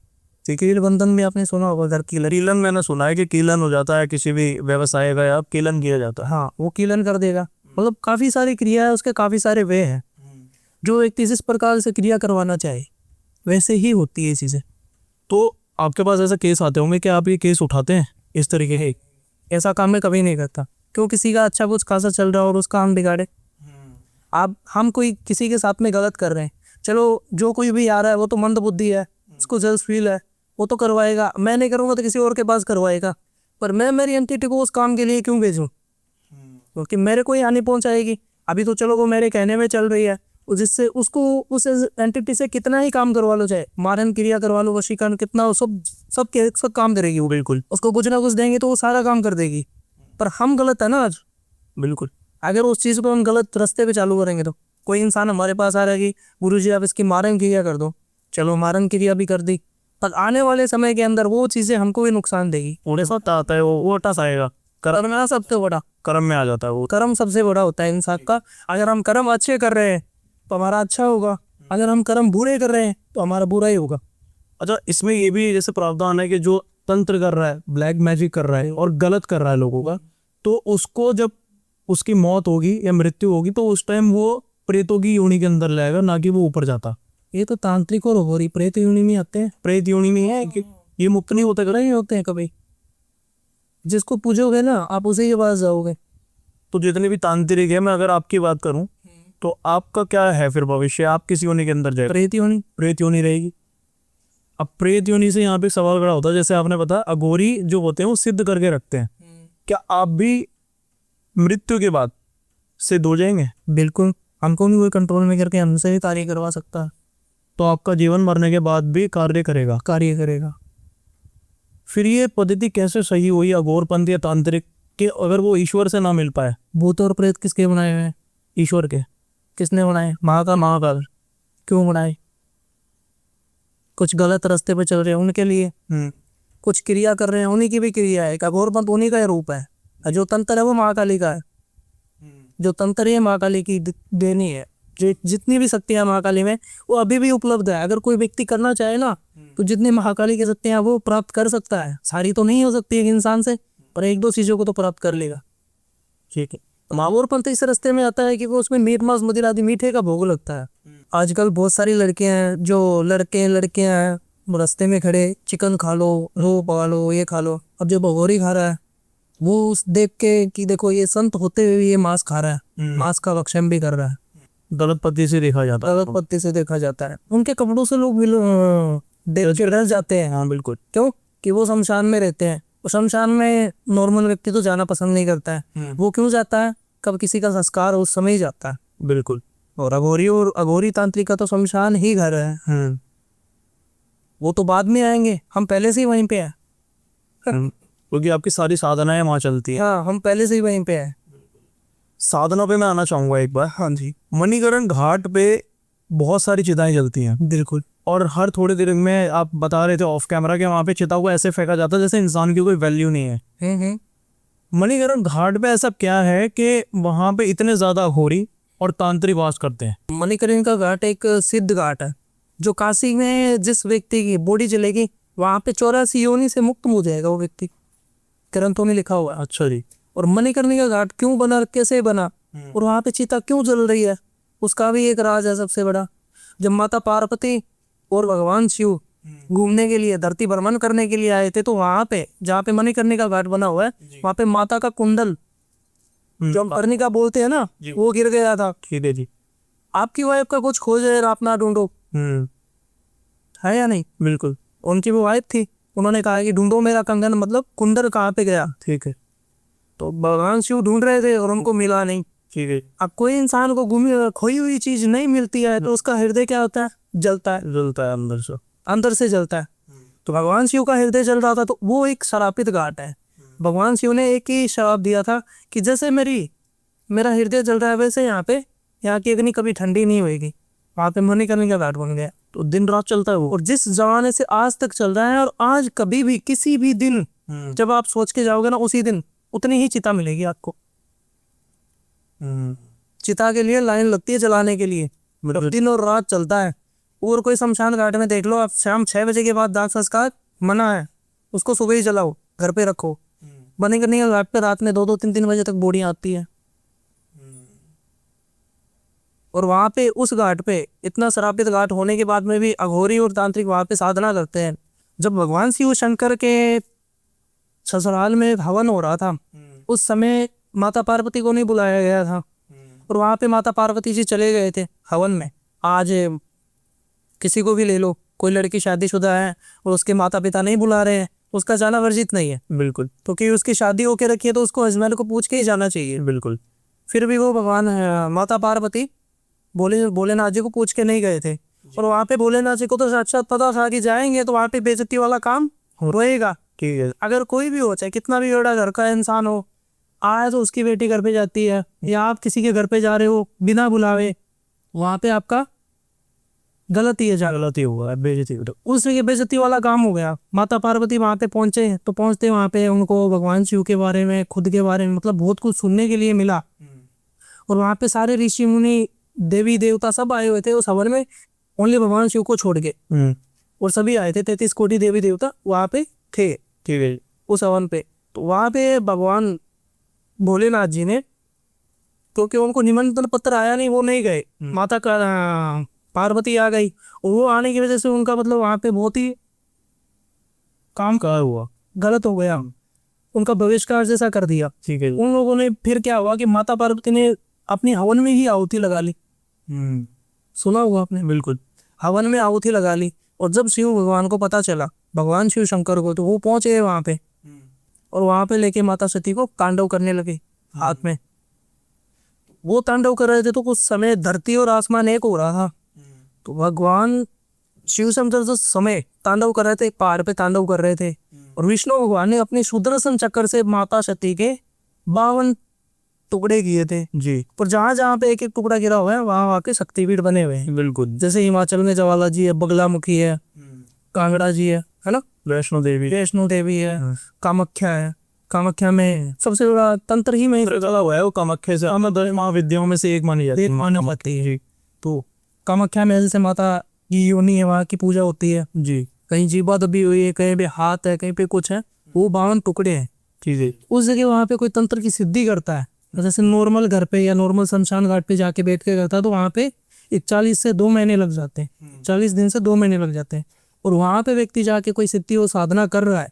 कील बंधन में आपने सुना होगा, अगर कीलन मैंने सुना है कि कीलन हो जाता है किसी भी व्यवसाय का, या कीलन किया जाता है। हाँ, वो कीलन कर देगा। मतलब काफ़ी सारी क्रिया है, उसके काफ़ी सारे वे हैं। जो व्यक्ति जिस प्रकार से क्रिया करवाना चाहे वैसे ही होती है ये चीज़ें। तो आपके पास ऐसा केस आते होंगे कि आप ये केस उठाते हैं इस तरीके के? ऐसा काम मैं कभी नहीं करता, क्यों किसी का अच्छा कुछ खासा चल रहा है और उसका हम बिगाड़े। आप हम कोई किसी के साथ में गलत कर रहे हैं, चलो जो कोई भी आ रहा है वो तो मंद बुद्धि है, उसको जल्द फील है, वो तो करवाएगा। मैं नहीं करूँगा तो किसी और के पास करवाएगा, पर मैं मेरी एंटिटी को उस काम के लिए क्यों भेजूँ? क्योंकि मेरे को ही हानि पहुँचाएगी। अभी तो चलो वो मेरे कहने में चल रही है, जिससे उसको उस एंटिटी से कितना ही काम करवा लो, चाहे मारन क्रिया करवा लो, वशीकरण कितना हो, सब काम करेगी वो। बिल्कुल उसको कुछ ना कुछ देंगे तो वो सारा काम कर देगी। पर हम गलत है ना आज। बिल्कुल अगर उस चीज़ को हम गलत रास्ते पे चालू करेंगे तो कोई इंसान हमारे पास आ रहा है कि गुरुजी आप इसकी मारन क्रिया कर दो, चलो मारन क्रिया भी कर दी, पर आने वाले समय के अंदर वो चीज़ें हमको भी नुकसान देगी। उन्हें सब आता है वो टस आएगा, कर्म है सबसे बड़ा, कर्म में आ जाता है वो। कर्म सबसे बड़ा होता है इंसान का। अगर हम कर्म अच्छे कर रहे हैं तो हमारा अच्छा होगा, अगर हम कर्म बुरे कर रहे हैं तो हमारा बुरा ही होगा। अच्छा, इसमें ये भी जैसे प्रावधान है कि जो तंत्र कर रहा है, ब्लैक मैजिक कर रहा है और गलत कर रहा है लोगों का, तो उसको जब उसकी मौत होगी या मृत्यु होगी तो उस टाइम वो प्रेतों की योनि के अंदर लाएगा, ना कि वो ऊपर जाता। ये तो तांत्रिक और हो रही प्रेत योनि में आते हैं। प्रेत योनि में है कि ये मुक्त नहीं होता, नहीं होते हैं कभी। जिसको पूजोगे ना आप उसी के पास जाओगे। तो जितने भी तांत्रिक है, मैं अगर आपकी बात करूं तो आपका क्या है फिर भविष्य? आप किस योनि के अंदर जाएगा? प्रेत योनि। प्रेत योनि रहेगी। अब प्रेत योनि से यहाँ पे सवाल खड़ा होता है, जैसे आपने बताया अघोरी जो होते हैं वो सिद्ध करके रखते हैं, क्या आप भी मृत्यु के बाद सिद्ध हो जाएंगे? बिल्कुल, हमको भी कोई कंट्रोल में करके हमसे भी कार्य करवा सकता है। तो आपका जीवन मरने के बाद भी कार्य करेगा? कार्य करेगा। फिर ये पद्धति कैसे सही हुई अघोरपंथ या तांत्रिक कि अगर वो ईश्वर से ना मिल पाए? भूत और प्रेत किसके बनाए हुए हैं? ईश्वर के। किसने बनाए? महाकाल। क्यों बनाए? कुछ गलत रास्ते पे चल रहे हैं उनके लिए, कुछ क्रिया कर रहे हैं उन्हीं की भी क्रिया है। अघोरपंथ उन्हीं का ही रूप है। जो तंत्र है वो महाकाली का है। जो तंत्र है महाकाली की देनी है। जितनी भी शक्तियां महाकाली में वो अभी भी उपलब्ध है। अगर कोई व्यक्ति करना चाहे ना तो जितनी महाकाली की शक्तियां वो प्राप्त कर सकता है। सारी तो नहीं हो सकती एक इंसान से, पर एक दो चीजों को तो प्राप्त कर लेगा। ठीक है। अघोरपंथ इस रास्ते में आता है कि वो उसमें मीट मांस मदिरा आदि मीठे का भोग लगता है। आजकल बहुत सारी लड़कियां हैं, जो लड़कियां हैं रास्ते में खड़े चिकन खा लो, रो पका लो, ये खा लो। अब जो भगोरी खा रहा है वो उस देख के कि देखो ये संत होते हुए भी ये मांस खा रहा है, मांस का भक्षण भी कर रहा है। गलत पद्धति से देखा जाता है। गलत पत्ती से देखा जाता है। उनके कपड़ों से लोग देख के डर जाते हैं। हाँ बिल्कुल। क्यों? कि वो शमशान में रहते हैं। वो शमशान में नॉर्मल व्यक्ति तो जाना पसंद नहीं करता है। वो क्यों जाता है? कब किसी का संस्कार उस समय ही जाता है। बिल्कुल। और अघोरी तांत्रिक का तो शमशान ही घर है। वो तो बाद में आएंगे, हम पहले से ही वहीं पे हैं। क्योंकि आपकी सारी साधनाएं वहाँ चलती है। हाँ, हम पहले से ही वहीं पे हैं। साधना पे मैं आना चाहूंगा एक बार। हाँ जी। मणिकरण घाट पे बहुत सारी चिताएं जलती हैं। बिल्कुल। और हर थोड़ी देर में आप बता रहे थे ऑफ कैमरा कि वहाँ पे चिता को ऐसे फेंका जाता है जैसे इंसान की कोई वैल्यू नहीं है। मणिकरण घाट पे ऐसा क्या है कि वहाँ पे इतने ज्यादा अघोरी और तांत्रिक वास करते हैं? मणिकरण का घाट एक सिद्ध घाट है। जो काशी में जिस व्यक्ति की बॉडी जलेगी वहां पे 84 योनि से मुक्त हो जाएगा वो व्यक्ति। ग्रंथों में लिखा हुआ है। अच्छा जी। और मणिकर्ण का घाट क्यों बना, कैसे बना और वहां पे चिता क्यों जल रही है, उसका भी एक राज है सबसे बड़ा। जब माता पार्वती और भगवान शिव घूमने के लिए धरती भ्रमण करने के लिए आए थे तो वहां पे जहाँ पे मणिकर्ण का घाट बना हुआ है वहां पे माता का कुंडल जो हम कर्णिका बोलते हैं ना वो गिर गया था। ठीक है जी। आपकी वाइफ का कुछ खोज है आप ना ढूंढो, है या नहीं? बिल्कुल। उनकी वो वाइफ थी, उन्होंने कहा कि ढूंढो मेरा कंगन, मतलब कुंडल कहाँ पे गया। ठीक है। तो भगवान शिव ढूंढ रहे थे और उनको मिला नहीं। ठीक है। अब कोई इंसान को खोई हुई चीज नहीं मिलती है तो उसका हृदय क्या होता है? जलता है। जलता है अंदर से। अंदर से जलता है। तो भगवान शिव का हृदय जल रहा था तो वो एक श्रापित घाट है। भगवान शिव ने एक ही श्राप दिया था कि जैसे मेरा हृदय जल रहा है वैसे यहाँ की अग्नि कभी ठंडी नहीं होगी। वहां पे मणिकर्ण का घाट बन गया। तो दिन रात चलता है वो। और जिस जमाने से आज तक चल रहा है और आज कभी भी किसी भी दिन जब आप सोच के जाओगे ना उसी दिन उतनी ही चिता मिलेगी आपको। चिता के लिए लाइन लगती है जलाने के लिए, दिन और रात चलता है। और कोई शमशान घाट में देख लो आप, शाम 6 बजे के बाद दाह संस्कार मना है, उसको सुबह ही जलाओ, घर पे रखो। मणिकर्ण के घाट पे रात में 2-2 3-3 बजे तक बोड़ी आती है। और वहां पे उस घाट पे इतना श्रापित घाट होने के बाद में भी अघोरी और तांत्रिक वहां पे साधना करते हैं। जब भगवान शिव शंकर के ससुराल में हवन हो रहा था उस समय माता पार्वती को नहीं बुलाया गया था और वहां पे माता पार्वती जी चले गए थे हवन में। आज किसी को भी ले लो, कोई लड़की शादीशुदा है और उसके माता पिता नहीं बुला रहे हैं, उसका जाना वर्जित नहीं है। बिल्कुल। तो कि उसकी शादी होके रखी है तो उसको अजमेर को पूछ के ही जाना चाहिए। बिल्कुल। फिर भी वो भगवान माता पार्वती भोलेनाथ जी को पूछ के नहीं गए थे। और वहाँ पे भोलेनाथ जी को तो साक्षात पता था कि जाएंगे तो वहाँ पे बेइज्जती वाला काम रहेगा। ठीक है। अगर कोई भी हो, चाहे कितना भी बड़ा घर का इंसान हो, आए तो उसकी बेटी घर पे जाती है, या आप किसी के घर पे जा रहे हो बिना बुलावे, वहाँ पे आपका गलत ही है, गलती हुआ है, बेइज्जती हुई। उस ये बेइज्जती वाला काम हो गया। माता पार्वती वहाँ पे पहुंचे तो पहुंचते वहाँ पे उनको भगवान शिव के बारे में, खुद के बारे में, मतलब बहुत कुछ सुनने के लिए मिला। और वहाँ पे सारे ऋषि मुनि, देवी देवता सब आए हुए थे उस हवन में, ओनली भगवान शिव को छोड़ के। और सभी आए थे, 33 कोटि देवी देवता वहाँ पे थे। ठीक है। उस हवन पे तो वहाँ पे भगवान भोलेनाथ जी ने, क्योंकि उनको निमंत्रण पत्र आया नहीं, वो नहीं गए। माता का पार्वती आ गई, और वो आने की वजह से उनका मतलब वहाँ पे बहुत ही काम क्या हुआ? गलत हो गया, उनका बहिष्कार जैसा कर दिया। ठीक है। उन लोगों ने फिर क्या हुआ कि माता पार्वती ने अपनी हवन में ही आहुति लगा ली। सुना होगा आपने, बिल्कुल। हवन में आहुति लगा ली। और जब शिव भगवान को पता चला, भगवान शिव शंकर को, तो वो पहुंचे गए वहां पे, और वहां पे लेके माता सती को तांडव करने लगे हाथ में। वो तांडव कर रहे थे तो कुछ समय धरती और आसमान एक हो रहा था। तो भगवान शिव शंकर जो समय तांडव कर रहे थे, पहाड़ पे तांडव कर रहे थे, और विष्णु भगवान ने अपने सुदर्शन चक्र से माता सती के 52 टुकड़े किए थे जी। पर जहां जहां पे एक एक टुकड़ा गिरा हुआ है वहां वहां के शक्तिपीठ बने हुए हैं। बिल्कुल। जैसे हिमाचल में ज्वाला जी है, बगलामुखी है, कांगड़ा जी है ना, वैष्णो देवी है, कामाख्या है। कामाख्या में सबसे बड़ा तंत्र ही में चला हुआ है वो, कामाख्या से हमें 10 महाविद्याओं में से एक मानी जाती है। मान्य होती है। तो कामाख्या में जैसे माता की योनि है, वहाँ की पूजा होती है जी। कहीं जीवा दबी हुई है, कहीं पे हाथ है, कहीं पे कुछ है, वो 52 टुकड़े हैं। ठीक है। उस जगह वहाँ पे कोई तंत्र की सिद्धि करता है, जैसे नॉर्मल घर पे या नॉर्मल शमशान घाट पे जाके बैठ के करता है, तो वहाँ पे 41 से 2 महीने लग जाते हैं, 40 दिन से 2 महीने लग जाते हैं। और वहाँ पे व्यक्ति जाके कोई सिद्धि और साधना कर रहा है,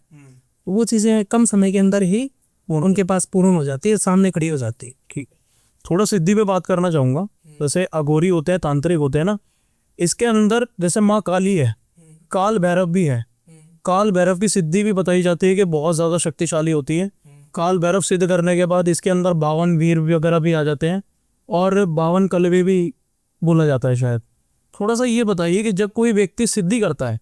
वो चीजें कम समय के अंदर ही उनके पास पूर्ण हो जाती है, सामने खड़ी हो जाती है। ठीक। थोड़ा सिद्धि पे बात करना चाहूंगा। जैसे अघोरी होते हैं, तांत्रिक होते हैं ना, इसके अंदर जैसे माँ काली है, काल भैरव भी है। काल भैरव की सिद्धि भी बताई जाती है कि बहुत ज्यादा शक्तिशाली होती है। काल भैरव सिद्ध करने के बाद इसके अंदर 52 वीर वगैरह भी आ जाते हैं, और 52 कलवे भी बोला जाता है शायद। थोड़ा सा ये बताइए कि जब कोई व्यक्ति सिद्धि करता है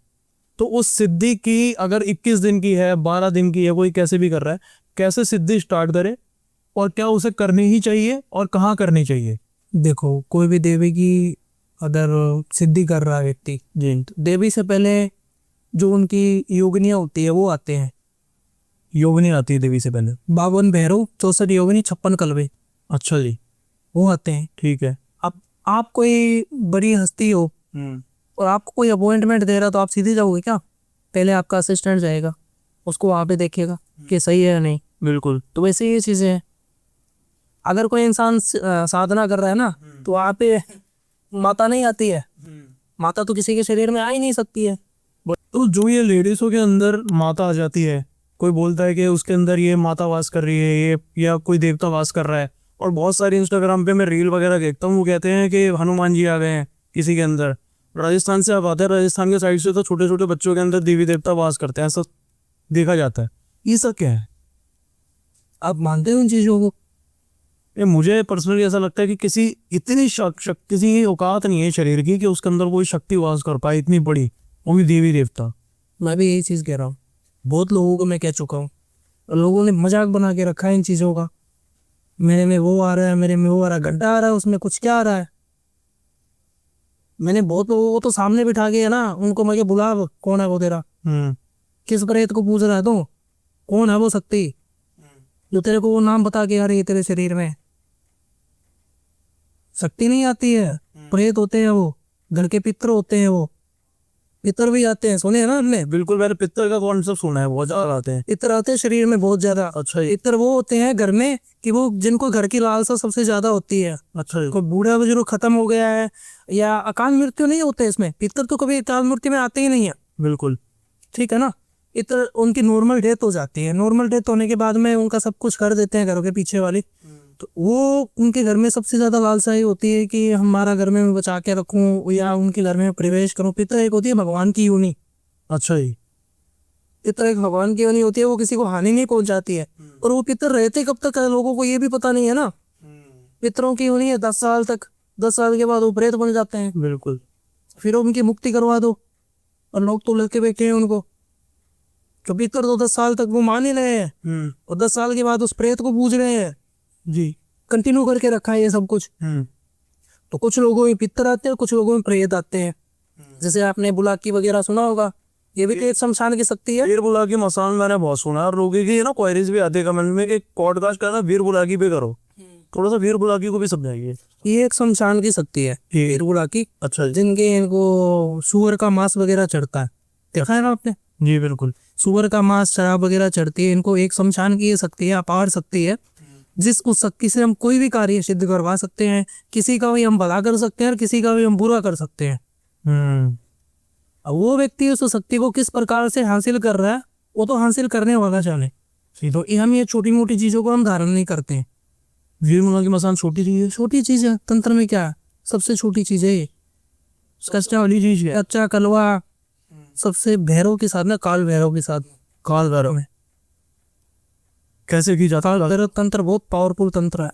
तो उस सिद्धि की अगर 21 दिन की है, 12 दिन की है, कोई कैसे भी कर रहा है, कैसे सिद्धि स्टार्ट करे, और क्या उसे करनी ही चाहिए और कहाँ करनी चाहिए? देखो, कोई भी देवी की अगर सिद्धि कर रहा है व्यक्ति जी। तो देवी से पहले जो उनकी योगिनियाँ होती है वो आते हैं। योगिनी आती है देवी से पहले? 52 भैरव, 64 योगिनी, 56 कलवे, अच्छा जी। वो आते हैं। ठीक है। अब आप कोई बड़ी हस्ती हो और आपको कोई अपॉइंटमेंट दे रहा तो आप सीधे जाओगे क्या? पहले आपका असिस्टेंट जाएगा, उसको वहाँ पे देखेगा कि सही है या नहीं। बिल्कुल। तो वैसे ये चीज़ें हैं। अगर कोई इंसान साधना कर रहा है ना, तो वहाँ पे माता नहीं आती है। माता तो किसी के शरीर में आ ही नहीं सकती है। तो जो ये लेडीजों के अंदर माता आ जाती है, कोई बोलता है कि उसके अंदर ये माता वास कर रही है, ये या कोई देवता वास कर रहा है, और बहुत सारी इंस्टाग्राम पे मैं रील वगैरह देखता हूँ, वो कहते हैं कि हनुमान जी आ गए हैं किसी के अंदर। राजस्थान से आप आते हैं, राजस्थान के साइड से तो छोटे छोटे बच्चों के अंदर देवी देवता वास करते हैं, ऐसा देखा जाता है। ये सब क्या है? आप मानते हो उन चीज़ों को? ये मुझे पर्सनली ऐसा लगता है कि किसी इतनी किसी औकात नहीं है शरीर की कि उसके अंदर कोई शक्ति वास कर पाए इतनी बड़ी, वो भी देवी देवता। मैं भी यही चीज़ कह रहा हूँ, बहुत लोगों को मैं कह चुका हूँ। लोगों ने मजाक बना के रखा है इन चीज़ों का, मेरे में वो आ रहा है, मेरे में वो आ रहा है, गड्ढा आ रहा है, उसमें कुछ क्या आ रहा है। मैंने बहुत लोगों को तो सामने बिठा के है ना, उनको मैं बुला, कौन है वो तेरा, किस प्रेत को पूछ रहा है, तो कौन है वो शक्ति जो तेरे को वो नाम बता के आ रही है तेरे शरीर में। शक्ति नहीं आती है, प्रेत होते हैं वो, घर के पितर होते हैं, वो पितर भी आते हैं, सुने हैं ना हमने? बिल्कुल, मैंने पितर का कॉन्सेप्ट सुना है, बहुत ज्यादा आते हैं पितर आते हैं शरीर में बहुत ज्यादा। अच्छा जी। पितर वो होते हैं घर में कि वो जिनको घर की लालसा सबसे ज्यादा होती है। अच्छा जी। कोई बूढ़ा बुजुर्ग खत्म हो गया है या अकाल मृत्यु नहीं होते इसमें, पितर तो कभी अकाल मृत्यु में आते ही नहीं है। बिल्कुल। ठीक है ना। इतर उनकी नॉर्मल डेथ हो जाती है, नॉर्मल डेथ होने के बाद में उनका सब कुछ कर देते हैं घरों के पीछे वाली। तो वो उनके घर में सबसे ज्यादा लालसा ही होती है कि हमारा घर में मैं बचा के रखूं या उनके घर में प्रवेश करूं। पितर एक होती है भगवान की योनि। अच्छा जी। पितर एक भगवान की योनि होती है, वो किसी को हानि नहीं पहुंचाती है। और वो पितर रहते कब तक है लोगों को ये भी पता नहीं है ना। पितरों की योनि है 10 साल तक, 10 साल के बाद वो प्रेत बन जाते हैं। बिल्कुल। फिर उनकी मुक्ति करवा दो, और लोग तो लेके बैठे हैं उनको, कभी कर दो, 10 साल तक वो मान ही रहे हैं, और 10 साल के बाद उस प्रेत को पूज रहे हैं जी। कंटिन्यू करके रखा है ये सब कुछ। तो कुछ लोगों में पितर आते हैं, कुछ लोगों में प्रेत आते हैं। जैसे आपने बुलाकी वगैरह सुना होगा, ये भी तो एक शमशान की शक्ति है। वीर बुलाकी मसान मैंने बहुत सुना है, और लोगों की ना क्वेरीज भी आते हैं कमेंट में कि पॉडकास्ट करना वीर बुलाकी पे करो, थोड़ा सा वीर बुलाकी को भी समझाइए। ये एक शमशान की शक्ति है वीर बुलाकी। अच्छा जी। जिनके इनको सुअर का मांस वगैरह चढ़ता है, देखा है ना आपने? जी बिल्कुल। सुअर का मांस, शराब वगैरह चढ़ती है इनको। एक शमशान की ये शक्ति है, अपार शक्ति है, जिस उस शक्ति से हम कोई भी कार्य सिद्ध करवा सकते हैं। किसी का भी हम भला कर सकते हैं और किसी का भी हम बुरा कर सकते हैं। अब वो व्यक्ति उस शक्ति को किस प्रकार से हासिल कर रहा है, वो तो हासिल करने वाला जाने। तो हम ये छोटी मोटी चीजों को हम धारण नहीं करते हैं। वीर बुलाकी मसान छोटी चीज है। छोटी चीज है तंत्र में, क्या है सबसे छोटी चीज है ये, कच्चा वाली चीज है। कच्चा कलवा सबसे भैरव के साथ ना, काल भैरव के साथ, काल भैरव में कैसे की जाता है? भैरव तंत्र बहुत पावरफुल तंत्र है।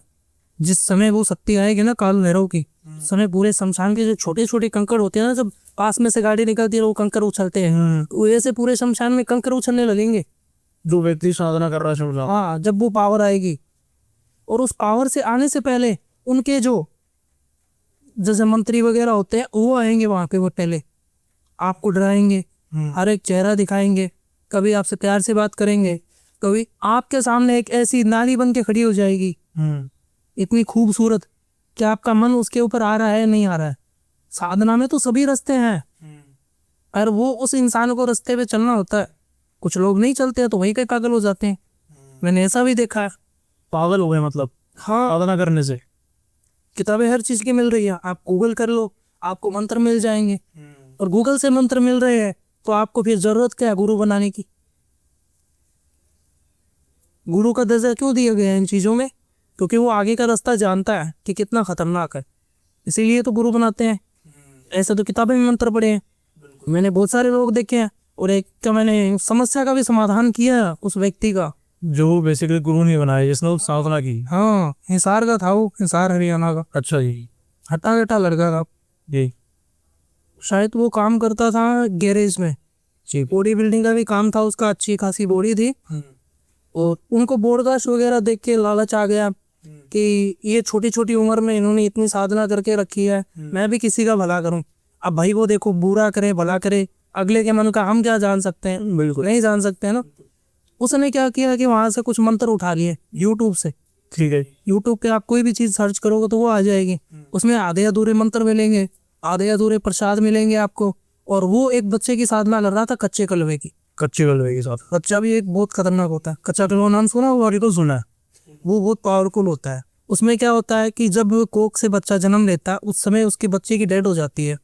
जिस समय वो शक्ति आएगी ना काल भैरव की, समय पूरे शमशान के जो छोटे छोटे कंकड़ होते हैं ना, जब पास में से गाड़ी निकलती है वो कंकड़ उछलते हैं, वैसे पूरे शमशान में कंकड़ उछलने लगेंगे। जो व्यक्ति साधना कर रहा है शमशान, हाँ, जब वो पावर आएगी, और उस पावर से आने से पहले उनके जो जैसे मंत्री वगैरह होते हैं वो आएंगे वहां पे। वो पहले आपको डराएंगे, हर एक चेहरा दिखाएंगे, कभी आपसे प्यार से बात करेंगे, कभी आपके सामने एक ऐसी नारी बन के खड़ी हो जाएगी इतनी खूबसूरत कि आपका मन उसके ऊपर आ रहा है नहीं आ रहा है। साधना में तो सभी रास्ते हैं, और वो उस इंसान को रास्ते पे चलना होता है। कुछ लोग नहीं चलते हैं तो वहीं के पागल हो जाते हैं, मैंने ऐसा भी देखा है। पागल हो गए मतलब हाँ, साधना करने से। किताबें हर चीज की मिल रही है, आप गूगल कर लो, आपको मंत्र मिल जाएंगे। और गूगल से मंत्र मिल रहे हैं तो आपको फिर जरूरत क्या है गुरु बनाने की? गुरु का दर्जा क्यों दिया गया है इन चीजों में? क्योंकि वो आगे का रास्ता जानता है कि कितना खतरनाक है, इसीलिए तो गुरु बनाते हैं। ऐसे तो किताबें में मंत्र पढ़े हैं, मैंने बहुत सारे लोग देखे हैं, और एक का मैंने समस्या का भी समाधान किया उस व्यक्ति का, जो बेसिकली गुरु नहीं बनाया, जिसने साधना की। हाँ, हिसार का था वो, हिसार हरियाणा का। अच्छा जी। हटा कटा लड़का था जी। शायद, वो काम करता था गैरेज में, बॉडी बिल्डिंग का भी काम था उसका, अच्छी खासी बॉडी थी। और उनको पॉडकास्ट वगैरह देख के लालच आ गया कि ये छोटी छोटी उम्र में इन्होंने इतनी साधना करके रखी है, मैं भी किसी का भला करूं। अब भाई वो देखो, बुरा करे भला करे, अगले के मन का हम क्या जान सकते हैं? बिल्कुल नहीं जान सकते हैं ना। उसने क्या किया कि वहां से कुछ मंत्र उठा लिए यूट्यूब से। ठीक है। यूट्यूब पे आप कोई भी चीज सर्च करोगे तो वो आ जाएगी, उसमें आधे अधूरे मंत्र मिलेंगे, आधे अधूरे प्रसाद मिलेंगे आपको। और वो एक बच्चे की साधना कर रहा था कच्चे कलवे की। कच्चे कलवे के साथ? कच्चा भी एक बहुत खतरनाक होता है, कच्चा कलवा नाम सुना हुआ? अभी तो सुना है। वो बहुत पावरफुल होता है। उसमें क्या होता है कि जब कोख से बच्चा जन्म लेता है उस समय उसके बच्चे की डेड हो जाती है,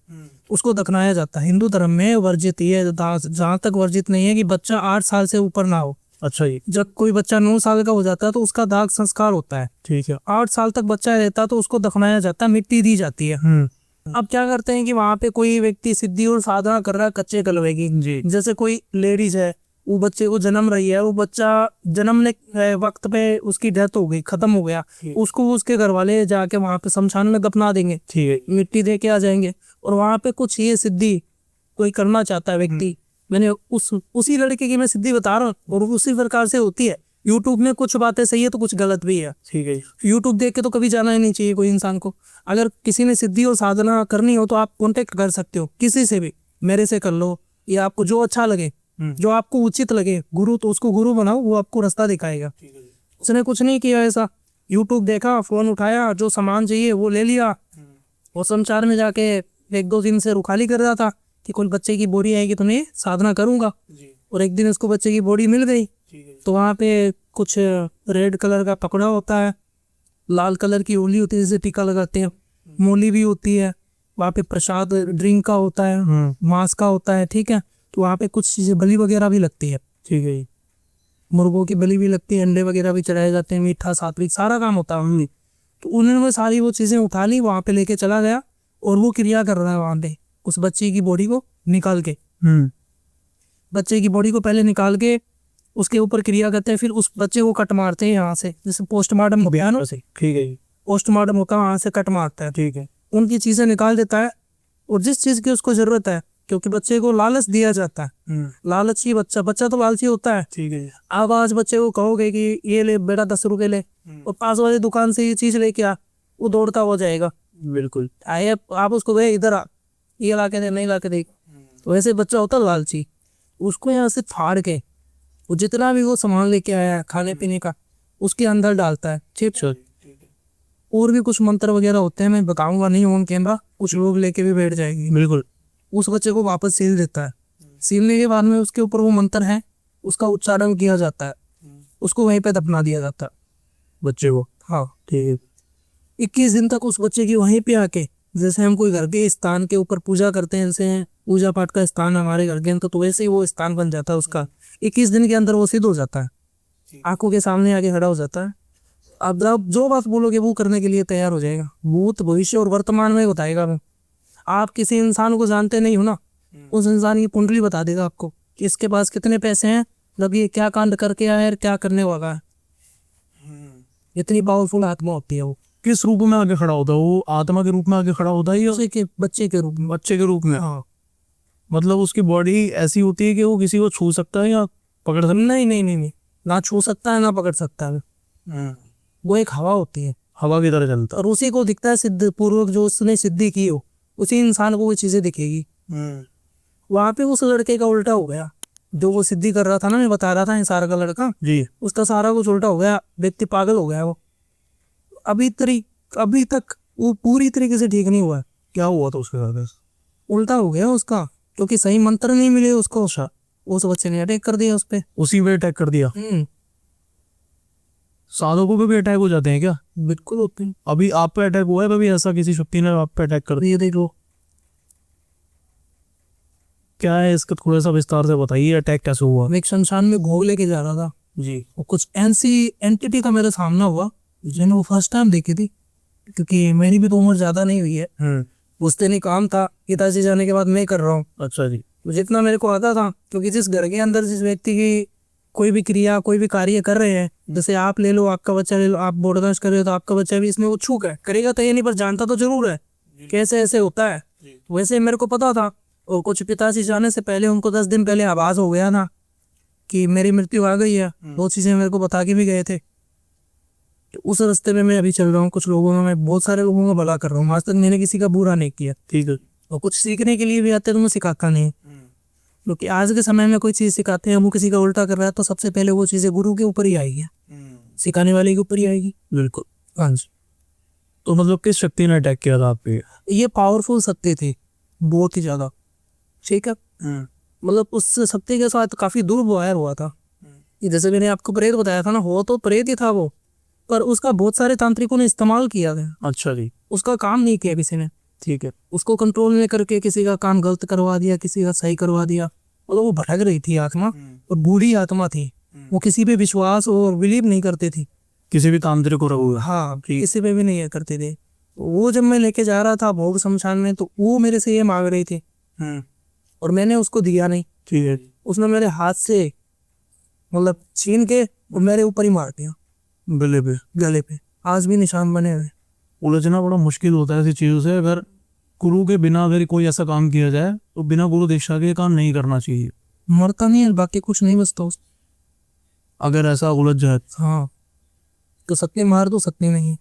उसको दफनाया जाता है। हिंदू धर्म में वर्जित है, जहाँ तक वर्जित नहीं है कि बच्चा 8 साल से ऊपर ना हो। अच्छा जी। जब कोई बच्चा 9 साल का हो जाता है तो उसका दाग संस्कार होता है। ठीक है। 8 साल तक बच्चा रहता है तो उसको दफनाया जाता है, मिट्टी दी जाती है। अब क्या करते हैं कि वहां पे कोई व्यक्ति सिद्धि और साधना कर रहा है कच्चे कलवे की जी। जैसे कोई लेडीज है, वो बच्चे को जन्म रही है, वो बच्चा जन्मने वक्त पे उसकी डेथ हो गई, खत्म हो गया, उसको उसके घर वाले जाके वहां पे शमशान में दफना देंगे। ठीक है। मिट्टी दे के आ जाएंगे, और वहां पे कुछ ये सिद्धि कोई करना चाहता है व्यक्ति, मैंने उसी लड़के की मैं सिद्धि बता रहा हूँ, और उसी प्रकार से होती है। यूट्यूब में कुछ बातें सही है तो कुछ गलत भी है। ठीक है। यूट्यूब देख के तो कभी जाना ही नहीं चाहिए कोई इंसान को। अगर किसी ने सिद्धि और साधना करनी हो तो आप कांटेक्ट कर सकते हो किसी से भी, मेरे से कर लो, या आपको जो अच्छा लगे, जो आपको उचित लगे, गुरु तो उसको गुरु बनाओ, वो आपको रास्ता दिखाएगा। उसने कुछ नहीं किया ऐसा, यूट्यूब देखा, फोन उठाया, जो सामान चाहिए वो ले लिया, और संचार में जाके 1-2 दिन से रुखाली कर रहा था कि कोई बच्चे की बॉडी आएगी तो मैं साधना करूंगा। और एक दिन उसको बच्चे की बॉडी मिल गई, तो वहाँ पे कुछ रेड कलर का पकड़ा होता है, लाल कलर की ओली होती है जैसे टीका लगाते हैं, मोली भी होती है, वहाँ पे प्रसाद ड्रिंक का होता है, मांस का होता है। ठीक है। तो वहाँ पे कुछ चीजें बलि वगैरह भी लगती है। ठीक है। मुर्गों की बलि भी लगती है, अंडे वगैरह भी चढ़ाए जाते हैं, मीठा सात्विक सारा काम होता है उनमें। तो उन्होंने सारी वो चीजें उठा ली, वहाँ पे लेके चला गया, और वो क्रिया कर रहा है वहाँ पे उस बच्चे की बॉडी को निकाल के। बच्चे की बॉडी को पहले निकाल के उसके ऊपर क्रिया करते हैं, फिर उस बच्चे को कट मारते हैं यहाँ से, जैसे पोस्टमार्टम हो गया ना। ठीक है। पोस्टमार्टम होता है वहाँ से कट मारता है। ठीक है। उनकी चीज़ें निकाल देता है, और जिस चीज़ की उसको ज़रूरत है, क्योंकि बच्चे को लालच दिया जाता है, लालची बच्चा बच्चा तो लालची होता है। ठीक है। आप आज बच्चे को कहोगे कि ये ले बेटा 10 रुपए ले, और पास वाली दुकान से ये चीज़ लेके आ, वो दौड़ता हो जाएगा। बिल्कुल। आए आप उसको गए इधर आ, ये ला के दे, नहीं ला के दे, तो वैसे बच्चा होता है लालची। उसको यहाँ से फाड़ के वो जितना भी वो सामान लेके आया है खाने पीने का, उसके अंदर डालता है। ठीक है। और भी कुछ मंत्र वगैरह होते हैं, मैं बताऊंगा नहीं ऑन कैमरा, कुछ लोग लेके भी बैठ जाएंगे। बिल्कुल। उस बच्चे को वापस सील देता है। सीलने के बाद में उसके ऊपर वो मंत्र है, उसका उच्चारण किया जाता है, उसको वहीं पे दफना दिया जाता है बच्चे को। हाँ। ठीक है। 21 दिन तक उस बच्चे की वहीं पे आके, जैसे हम कोई घर के स्थान के ऊपर पूजा करते हैं, जैसे पूजा पाठ का स्थान हमारे घर के अंदर, तो वैसे ही वो स्थान बन जाता है उसका। 21 दिन के अंदर वो सिद्ध हो जाता है, आंखों के सामने आके खड़ा हो जाता है। अब आप जो बात बोलोगे वो करने के लिए तैयार हो जाएगा। भूत भविष्य और वर्तमान में बताएगा। मैं आप किसी इंसान को जानते नहीं हो ना, उस इंसान की कुंडली बता देगा आपको कि इसके पास कितने पैसे हैं, मतलब ये क्या कांड करके आया है, क्या करने वाला है। इतनी पावरफुल आत्मा होती है वो। किस रूप में आगे खड़ा होता है वो? आत्मा के रूप में आगे खड़ा होता है या उसी के बच्चे के रूप में। बच्चे के रूप में? हाँ। मतलब उसकी बॉडी ऐसी होती है कि वो किसी को छू सकता है या पकड़ सकता नहीं नहीं नहीं नहीं, ना छू सकता है ना पकड़ सकता है। है? वो एक हवा होती है, हवा की तरह चलता और उसी को दिखता है सिद्ध पूर्वक, जो उसने सिद्धि की हो उसी इंसान को वो चीजें दिखेगी। है। वहां पे उस लड़के का उल्टा हो गया, जो वो सिद्धि कर रहा था ना, मैं बता रहा था सारा का लड़का, जी। उसका सारा कुछ उल्टा हो गया, व्यक्ति पागल हो गया वो। अभी तक वो पूरी तरीके से ठीक नहीं हुआ है। क्या हुआ था उसके साथ? उल्टा हो गया उसका, क्योंकि सही मंत्र नहीं मिले उसको। उस बच्चे ने अटैक कर दिया उस पे। उसी पे अटैक कर दिया? साधकों पे भी अटैक हो जाते हैं क्या? बिल्कुल होते हैं। अभी आप पे अटैक हुआ है कभी ऐसा? किसी शक्ति ने आप पे अटैक कर दिया? ये देखो, क्या है इसका थोड़ा सा विस्तार से बताइए, अटैक कैसे हुआ? मैं एक शमशान में भोग लेके जा रहा था, जी। और कुछ ऐसी एंटिटी का मेरा सामना हुआ जिन्हें वो फर्स्ट टाइम देखी थी, क्योंकि मेरी भी तो उम्र ज्यादा नहीं हुई है। उस दिन ही काम था, पिताजी जाने के बाद मैं कर रहा हूँ। अच्छा जी। तो जितना मेरे को आता था, क्योंकि जिस घर के अंदर जिस व्यक्ति की कोई भी क्रिया कोई भी कार्य कर रहे हैं, जैसे आप ले लो, आपका बच्चा ले लो, आप बोर्डकास्ट कर रहे हो तो आपका बच्चा भी इसमें उत्सुक है, करेगा तो ये नहीं पर जानता तो जरूर है कैसे ऐसे होता है। वैसे मेरे को पता था, और कुछ पिताजी जाने से पहले उनको 10 दिन पहले आवाज हो गया ना कि मेरी मृत्यु आ गई है। वो चीजें मेरे को बता के भी गए थे। उस रास्ते में मैं अभी चल रहा हूँ, कुछ लोगों में मैं बहुत सारे लोगों का भला कर रहा हूँ, आज तक मैंने किसी का बुरा नहीं किया। ठीक है। और कुछ सीखने के लिए भी आते तो मैं सिखाता नहीं, क्योंकि आज के समय में कोई चीज़ सिखाते हैं वो किसी का उल्टा कर रहा है तो सबसे पहले वो चीज़ें गुरु के ऊपर ही आएगी, सिखाने वाले के ऊपर ही आएगी। बिल्कुल। हाँ जी। तो मतलब किस शक्ति ने अटैक किया था आप पे? ये पावरफुल शक्ति थी, बहुत ही ज़्यादा। ठीक है। मतलब उस शक्ति के साथ काफ़ी दुर्व्यवहार हुआ था। जैसे मैंने आपको प्रेत बताया था ना, वो तो प्रेत ही था वो, पर उसका बहुत सारे तांत्रिकों ने इस्तेमाल किया था। अच्छा जी। उसका काम नहीं किया किसी ने। ठीक है। उसको कंट्रोल में करके किसी का काम गलत करवा दिया, किसी का सही करवा दिया। मतलब वो भटक रही थी आत्मा, और बूढ़ी आत्मा थी। वो किसी पे विश्वास और बिलीव नहीं करती थी, किसी भी तांत्रिक को रखूंगा? हाँ, किसी पे भी नहीं करते थे। वो जब मैं लेके जा रहा था भोग शमशान में, तो वो मेरे से ये मांग रही थी, और मैंने उसको दिया नहीं। ठीक है। उसने मेरे हाथ से मतलब छीन के और मेरे ऊपर ही मार दिया, गले पे? गले पे आज भी निशान बने हुए। उलझना बड़ा मुश्किल होता है ऐसी चीज़ों से। अगर गुरु के बिना अगर कोई ऐसा काम किया जाए तो बिना गुरु दीक्षा के काम नहीं करना चाहिए। मरता नहीं है, बाकी कुछ नहीं बचता उस। अगर ऐसा उलझ जाए हाँ, तो सकती मार तो सकती नहीं,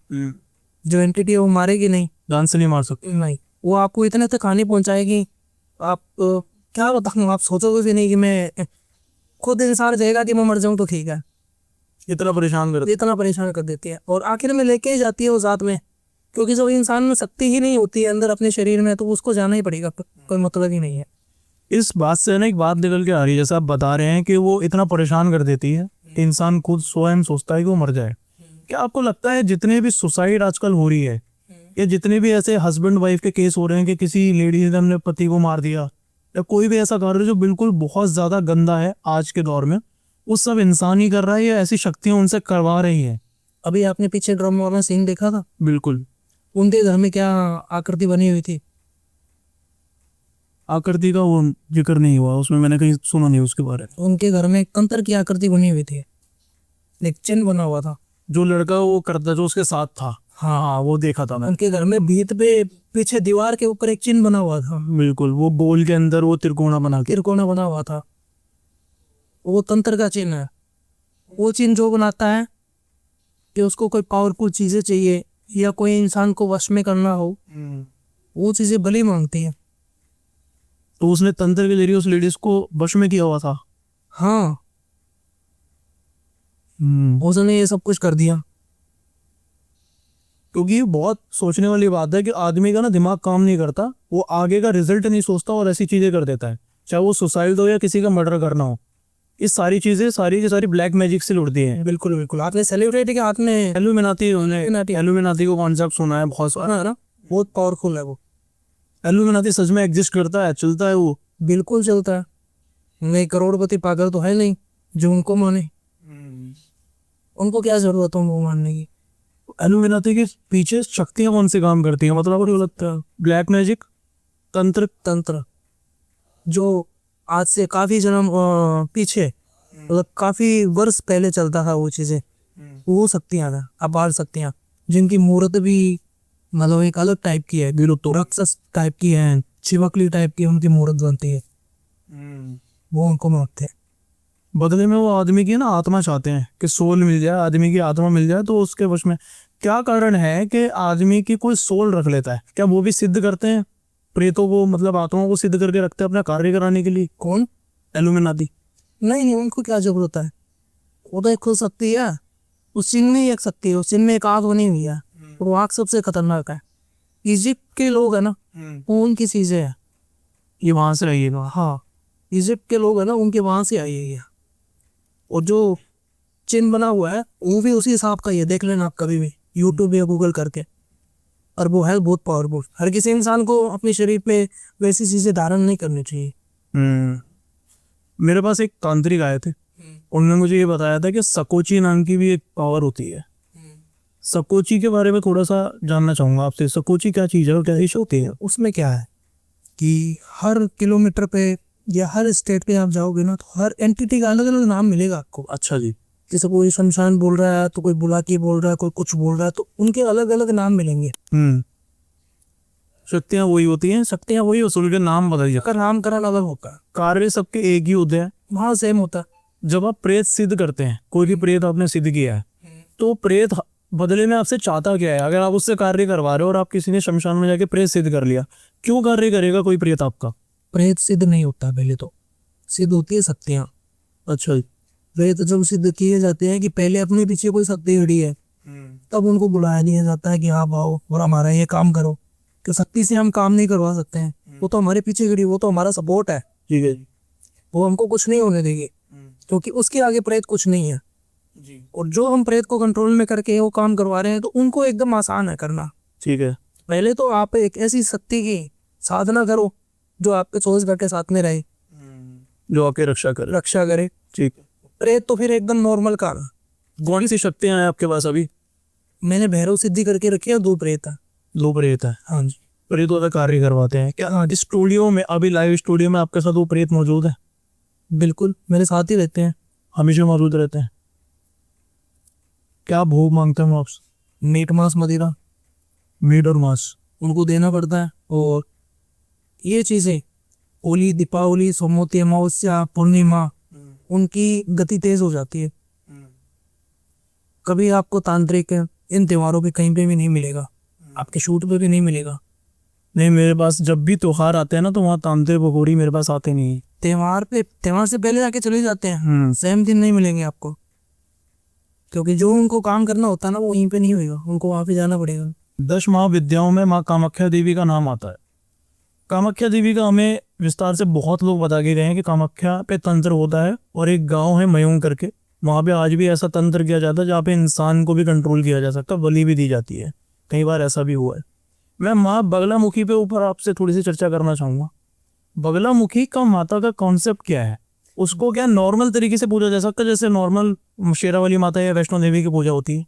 जो एंटिटी है वो मारेगी नहीं, जान से नहीं मार सकते। नहीं, वो आपको इतने तक हानि पहुंचाएगी, आप क्या बताऊँ, आप सोचोगे भी नहीं कि मैं खुद इंसान रहेगा कि मैं मर जाऊं तो ठीक है। इतना परेशान कर देती है, और आखिर में लेके ही जाती है वो साथ में, क्योंकि जब इंसान में शक्ति ही नहीं होती है अंदर अपने शरीर में, तो उसको जाना ही पड़ेगा, कोई मतलब ही नहीं है। इस बात से ना एक बात निकल के आ रही है, जैसा आप बता रहे हैं कि वो इतना परेशान कर देती है, इंसान खुद स्वयं सोचता है कि वो मर जाए। क्या आपको लगता है जितने भी सुसाइड आजकल हो रही है, या जितने भी ऐसे हस्बैंड वाइफ के केस हो रहे हैं कि किसी लेडीज ने अपने पति को मार दिया, या कोई भी ऐसा कार्य जो बिल्कुल बहुत ज्यादा गंदा है आज के दौर में, वो सब इंसान ही कर रहा है या ऐसी शक्तियां उनसे करवा रही है? अभी आपने पीछे ड्रामा वाला सीन देखा था? बिल्कुल। उनके घर में क्या आकृति बनी हुई थी? आकृति का वो जिक्र नहीं हुआ उसमें, मैंने कहीं सुना नहीं उसके बारे में। उनके घर में कंतर की आकृति बनी हुई थी, एक चिन्ह बना हुआ था। जो लड़का वो करता जो उसके साथ था? हाँ हाँ, वो देखा था मैं। उनके घर में भीत पे पीछे दीवार के ऊपर एक चिन्ह बना हुआ था, बिल्कुल, वो बोल के अंदर वो त्रिकोणा बना के। त्रिकोण बना हुआ था, वो तंत्र का चिन्ह है। वो चिन्ह जो बनाता है कि उसको कोई पावरफुल चीजें चाहिए या कोई इंसान को वश में करना हो, वो चीजें बलि मांगती है। तो उसने तंत्र के जरिए उस लेडीज को वश में किया हुआ था। हाँ, उसने ये सब कुछ कर दिया। क्योंकि ये बहुत सोचने वाली बात है कि आदमी का ना दिमाग काम नहीं करता, वो आगे का रिजल्ट नहीं सोचता और ऐसी चीजें कर देता है, चाहे वो सुसाइड हो या किसी का मर्डर करना हो। ये सारी चीजें सारी की सारी ब्लैक मैजिक से जुड़ती हैं। बिल्कुल बिल्कुल, आपने सेलिब्रिटी के हाथ में एलुमिनाती एलुमिनाती को कॉन्सेप्ट सुना है बहुत सारा, है ना, बहुत पावरफुल है वो। एलुमिनाती सच में एग्जिस्ट करता है, चलता है वो? बिल्कुल चलता है। नहीं, करोड़पति पागल तो है नहीं जो उनको माने। उनको क्या जरूरत है उनको मानने की। एलुमिनाती के पीछे शक्तियां कौन से काम करती हैं, मतलब आपको लगता है? ब्लैक मैजिक, तंत्र। तंत्र जो आज से काफी जन्म पीछे, मतलब काफी वर्ष पहले चलता था वो चीजें, वो शक्तियां था, अपार शक्तियां, जिनकी मूर्त भी मतलब एक अलग टाइप की है, तो राक्षस टाइप की है, चिवकली टाइप की उनकी मूर्त बनती है, वो उनको मानते हैं। बदले में वो आदमी की ना आत्मा चाहते हैं कि सोल मिल जाए, आदमी की आत्मा मिल जाए तो उसके वश में। क्या कारण है कि आदमी की कोई सोल रख लेता है? क्या वो भी सिद्ध करते हैं प्रेतों को, मतलब आत्माओं को सिद्ध करके रखते हैं अपना कार्य कराने के लिए? कौन? एलुमिनाती। नहीं नहीं, उनको क्या जरूरत है, वो तो एक खुद शक्ति है। उस चिन्ह में ही एक शक्ति है, उस चिन्ह में एक आग बनी हुई है, और वो आग सबसे खतरनाक है। इजिप्ट के लोग है ना, वो उनकी चीजें है। ये वहां से रहिएगा। हाँ, इजिप्ट के लोग है ना, उनके वहां से आई है ये। और जो चिन्ह बना हुआ है वो भी उसी हिसाब का ही है, देख लेना आप कभी भी यूट्यूब या गूगल करके। और वो है बहुत पावरफुल। हर किसी इंसान को अपने शरीर पे वैसी चीजें धारण नहीं करनी चाहिए। मेरे पास एक तांत्रिक आए थे, उन्होंने मुझे ये बताया था कि सकोची नाम की भी एक पावर होती है। सकोची के बारे में थोड़ा सा जानना चाहूंगा आपसे। सकोची क्या चीज़ है और क्या इशू होती है? उसमें क्या है कि हर किलोमीटर पे या हर स्टेट पे आप जाओगे ना, तो हर एंटिटी का अलग अलग नाम मिलेगा आपको। अच्छा जी। जैसे कोई शमशान बोल रहा है, तो कोई बुलाकी बोल रहा है, कोई कुछ बोल रहा है, तो उनके अलग अलग नाम मिलेंगे। शक्तियां वही होती हैं, शक्तियां वही उसूल के नाम बदल जाते का नामकरण अलग होगा, कार्य सबके एक ही होते हैं। वहाँ सेम होता है। जब आप प्रेत सिद्ध करते हैं, कोई भी प्रेत आपने सिद्ध किया है, तो प्रेत बदले में आपसे चाहता क्या है? अगर आप उससे कार्य करवा रहे हो और आप किसी ने शमशान में जाके प्रेत सिद्ध कर लिया, क्यों कार्य करेगा कोई प्रेत आपका? प्रेत सिद्ध नहीं होता, पहले तो सिद्ध होती है शक्तियाँ। अच्छा जी। प्रेत जब सिद्ध किए जाते हैं कि पहले अपने पीछे कोई शक्ति खड़ी है, तब उनको बुलाया दिया जाता है कि आप आओ और हमारा ये काम करो। कि शक्ति से हम काम नहीं करवा सकते हैं, वो तो हमारे पीछे खड़ी, वो तो हमारा सपोर्ट है, ठीक है जी। वो हमको कुछ नहीं होने देगी, क्योंकि उसके आगे प्रेत कुछ नहीं है जी। और जो हम प्रेत को कंट्रोल में करके वो काम करवा रहे हैं, तो उनको एकदम आसान है करना। ठीक है। पहले तो आप एक ऐसी शक्ति की साधना करो जो आपके 24 घंटे साथ में रहे, जो आपकी रक्षा करे। ठीक है। प्रेत तो फिर एकदम नॉर्मल काम है। कौन सी शक्तियां हैं आपके पास अभी? मैंने भैरव सिद्धि करके रखी है, 2 प्रेत है। लो प्रेत है। हाँ जी। प्रेत वाला कार्य करवाते हैं क्या? हाँ, स्टूडियो में अभी लाइव स्टूडियो में आपके साथ वो प्रेत मौजूद है? बिल्कुल, मेरे साथ ही रहते हैं, हमेशा मौजूद रहते हैं। क्या भोग मांगते हैं वो आपसे? मीट मांस मदिरा मीट और मांस उनको देना पड़ता है। और ये चीजें होली, दीपावली, सोमवती अमावस्या, पूर्णिमा, उनकी गति तेज हो जाती है। कभी आपको तांत्रिक इन त्योहारों पे कहीं पे भी नहीं मिलेगा, आपके शूट पे भी नहीं मिलेगा। नहीं, मेरे पास जब भी त्योहार आते हैं ना, तो वहाँ तांत्रिक भगोड़ी मेरे पास आते नहीं है। त्योहार से पहले जाके चले जाते हैं, सेम दिन नहीं मिलेंगे आपको, क्योंकि जो उनको काम करना होता है ना, वो वहीं पे नहीं होगा, उनको वहां पे जाना पड़ेगा। 10 महाविद्याओं में माँ कामाख्या देवी का नाम आता है। कामाख्या देवी का हमें विस्तार से बहुत लोग बता के गए हैं कि कामाख्या पे तंत्र होता है, और एक गांव है मयूं करके, वहाँ पे आज भी ऐसा तंत्र किया जाता है जहाँ पे इंसान को भी कंट्रोल किया जा सकता है, बलि भी दी जाती है। कई बार ऐसा भी हुआ है। मैं माँ बगलामुखी पे ऊपर आपसे थोड़ी सी चर्चा करना चाहूँगा। बगलामुखी का माता का कॉन्सेप्ट क्या है? उसको क्या नॉर्मल तरीके से पूजा जा सकता है, जैसे नॉर्मल शेरावाली माता या वैष्णो देवी की पूजा होती है?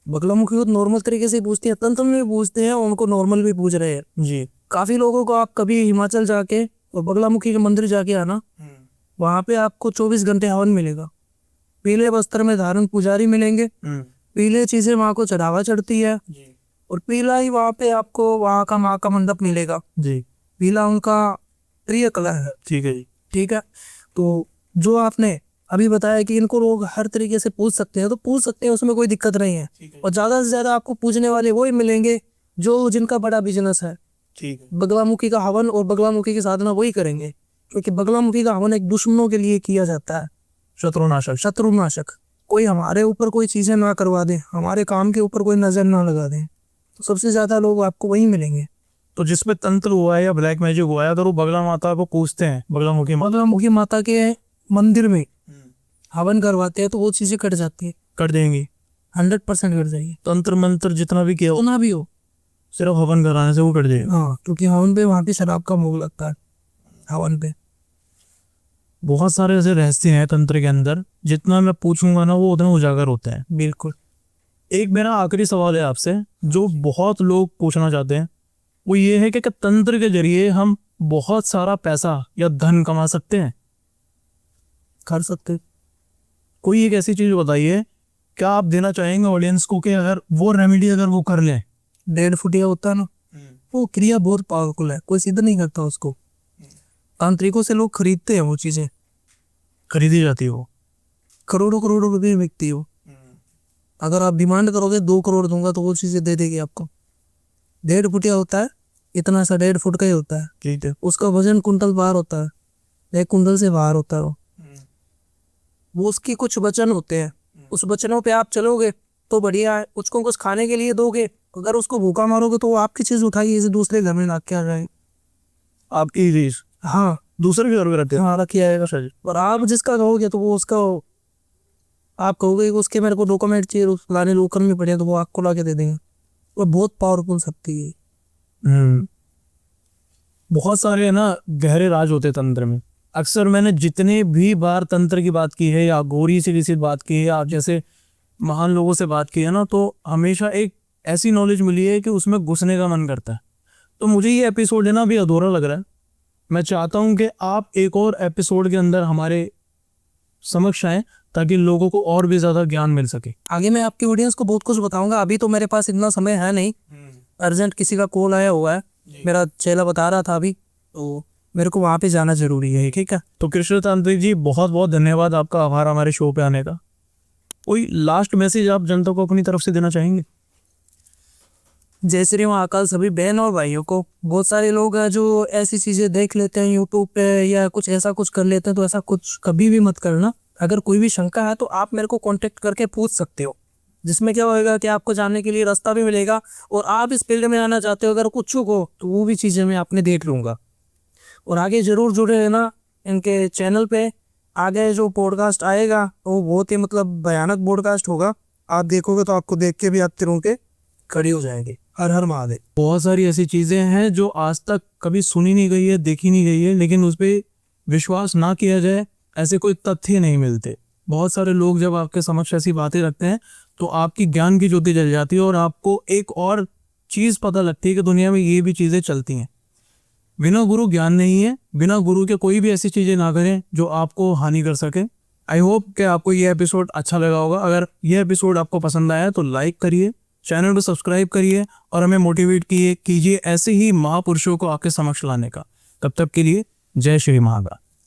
बगलामुखी को नॉर्मल तरीके से पूजते हैं, तंत्र में भी पूजते हैं, उनको नॉर्मल भी पूज रहे हैं जी। काफी लोगों को। आप कभी हिमाचल जाके और बगलामुखी के मंदिर जाके आना, वहां पे आपको 24 घंटे हवन मिलेगा। पीले वस्त्र में धारण पुजारी मिलेंगे, पीले चीजें वहाँ को चढ़ावा चढ़ती है और पीला ही वहाँ पे आपको वहाँ का माँ का मंडप मिलेगा जी। पीला उनका प्रिय कलर है। ठीक है जी। ठीक है, तो जो आपने अभी बताया कि इनको लोग हर तरीके से पूछ सकते हैं, तो पूछ सकते हैं, उसमें कोई दिक्कत नहीं है। और ज़्यादा से ज़्यादा आपको पूछने वाले वही मिलेंगे जो जिनका बड़ा बिजनेस है। ठीक है। बगलामुखी का हवन और बगलामुखी की साधना वही करेंगे, क्योंकि बगलामुखी का हवन एक दुश्मनों के लिए किया जाता है, शत्रुनाशक। शत्रुनाशक। कोई हमारे ऊपर कोई चीज़ें ना करवा दे, हमारे काम के ऊपर कोई नज़र ना लगा दे, तो सबसे ज़्यादा लोग आपको वही मिलेंगे। तो जिसमें तंत्र हुआ है या ब्लैक मैजिक हुआ है, अगर वो बगला माता को पूछते हैं, बगलामुखी माता बगलामुखी माता के मंदिर में हवन करवाते हैं, तो वो चीज़ें कट जाती है, कर देंगी। 100% कट जाएगी। तंत्र मंत्र जितना भी किया हो, ना भी हो, सिर्फ हवन कराने से वो कट जाएगा। हाँ, क्योंकि हवन पे वहाँ पे शराब का भोग लगता है हवन पे। बहुत सारे ऐसे रहस्य हैं तंत्र के अंदर, जितना मैं पूछूंगा ना वो उतना उजागर होता है। बिल्कुल। एक मेरा आखिरी सवाल है आपसे, जो बहुत लोग पूछना चाहते हैं, वो ये है कि क्या तंत्र के जरिए हम बहुत सारा पैसा या धन कमा सकते हैं? कर सकते। कोई एक ऐसी चीज बताइए, क्या आप देना चाहेंगे ऑडियंस को कि अगर वो रेमेडी अगर वो कर लें? 1.5 फुटिया होता है ना, वो क्रिया बहुत पावरफुल है, कोई सिद्ध नहीं करता उसको। तांत्रिकों से लोग खरीदते हैं वो चीज़ें, खरीदी जाती हो? करोड़ों करोड़ों रुपए बिकती हो। अगर आप डिमांड करोगे 2 करोड़ दूंगा, तो वो चीज़ें दे देगी आपको। 1.5 फुटिया होता है, इतना सा 1.5 फुट का ही होता है। ठीक है। उसका वजन कुंटल बाहर होता है, 1 कुंटल से बाहर होता है वो उसकी कुछ वचन होते हैं, उस वचनों पे आप चलोगे तो बढ़िया है। उसको कुछ खाने के लिए दोगे, अगर उसको भूखा मारोगे तो वो आपकी चीज़ उठाइए, इसे दूसरे घर में ला के आ जाए। आपकी चीज हाँ, दूसरे के घर में रहते हैं? हाँ, रखिए आएगा सर। और आप जिसका कहोगे तो वो उसका, आप कहोगे कि उसके मेरे को डॉक्यूमेंट चाहिए, उस लाने लोकल में पड़े, तो वो आपको ला के दे देंगे। वो बहुत पावरफुल शक्ति है। बहुत सारे है ना गहरे राज होते हैं तंत्र में। अक्सर मैंने जितने भी बार तंत्र की बात की है या गौरी से किसी बात की है या जैसे महान लोगों से बात की है ना, तो हमेशा एक ऐसी नॉलेज मिली है कि उसमें घुसने का मन करता है। तो मुझे ये एपिसोड है ना अभी अधूरा लग रहा है। मैं चाहता हूँ कि आप एक और एपिसोड के अंदर हमारे समक्ष आए, ताकि लोगों को और भी ज़्यादा ज्ञान मिल सके। आगे मैं आपकी ऑडियंस को बहुत कुछ बताऊंगा, अभी तो मेरे पास इतना समय है नहीं। अर्जेंट किसी का कॉल आया हुआ है, मेरा चेला बता रहा था अभी, तो मेरे को वहाँ पे जाना जरूरी है। ठीक है, तो कृष्ण तांत्रिक जी, बहुत बहुत धन्यवाद, आपका आभार हमारे शो पे आने का। कोई लास्ट मैसेज आप जनता को अपनी तरफ से देना चाहेंगे? जय श्री महाकाल सभी बहन और भाइयों को। बहुत सारे लोग हैं जो ऐसी चीज़ें देख लेते हैं यूट्यूब पे या कुछ ऐसा कुछ कर लेते हैं, तो ऐसा कुछ कभी भी मत करना। अगर कोई भी शंका है तो आप मेरे को कांटेक्ट करके पूछ सकते हो, जिसमें क्या होएगा कि आपको जानने के लिए रास्ता भी मिलेगा। और आप इस फील्ड में आना चाहते हो, अगर कुछ हो तो वो भी चीज़ें मैं आपने देख लूँगा। और आगे ज़रूर जुड़े रहना इनके चैनल पे। आगे जो पॉडकास्ट आएगा वो बहुत ही मतलब भयानक पॉडकास्ट होगा, आप देखोगे तो आपको देख के भी आप तिरों के खड़ी हो जाएंगे। हर हर महादेव। बहुत सारी ऐसी चीज़ें हैं जो आज तक कभी सुनी नहीं गई है, देखी नहीं गई है, लेकिन उस पर विश्वास ना किया जाए, ऐसे कोई तथ्य नहीं मिलते। बहुत सारे लोग जब आपके समक्ष ऐसी बातें रखते हैं तो आपकी ज्ञान की ज्योति जल जाती है और आपको एक और चीज़ पता लगती है कि दुनिया में ये भी चीज़ें चलती हैं। बिना गुरु ज्ञान नहीं है, बिना गुरु के कोई भी ऐसी चीज़ें ना करें जो आपको हानि कर सके। आई होप कि आपको ये एपिसोड अच्छा लगा होगा। अगर ये एपिसोड आपको पसंद आया तो लाइक करिए, चैनल को सब्सक्राइब करिए और हमें मोटिवेट कीजिए ऐसे ही महापुरुषों को आपके समक्ष लाने का। तब तक के लिए जय श्री महाकाल।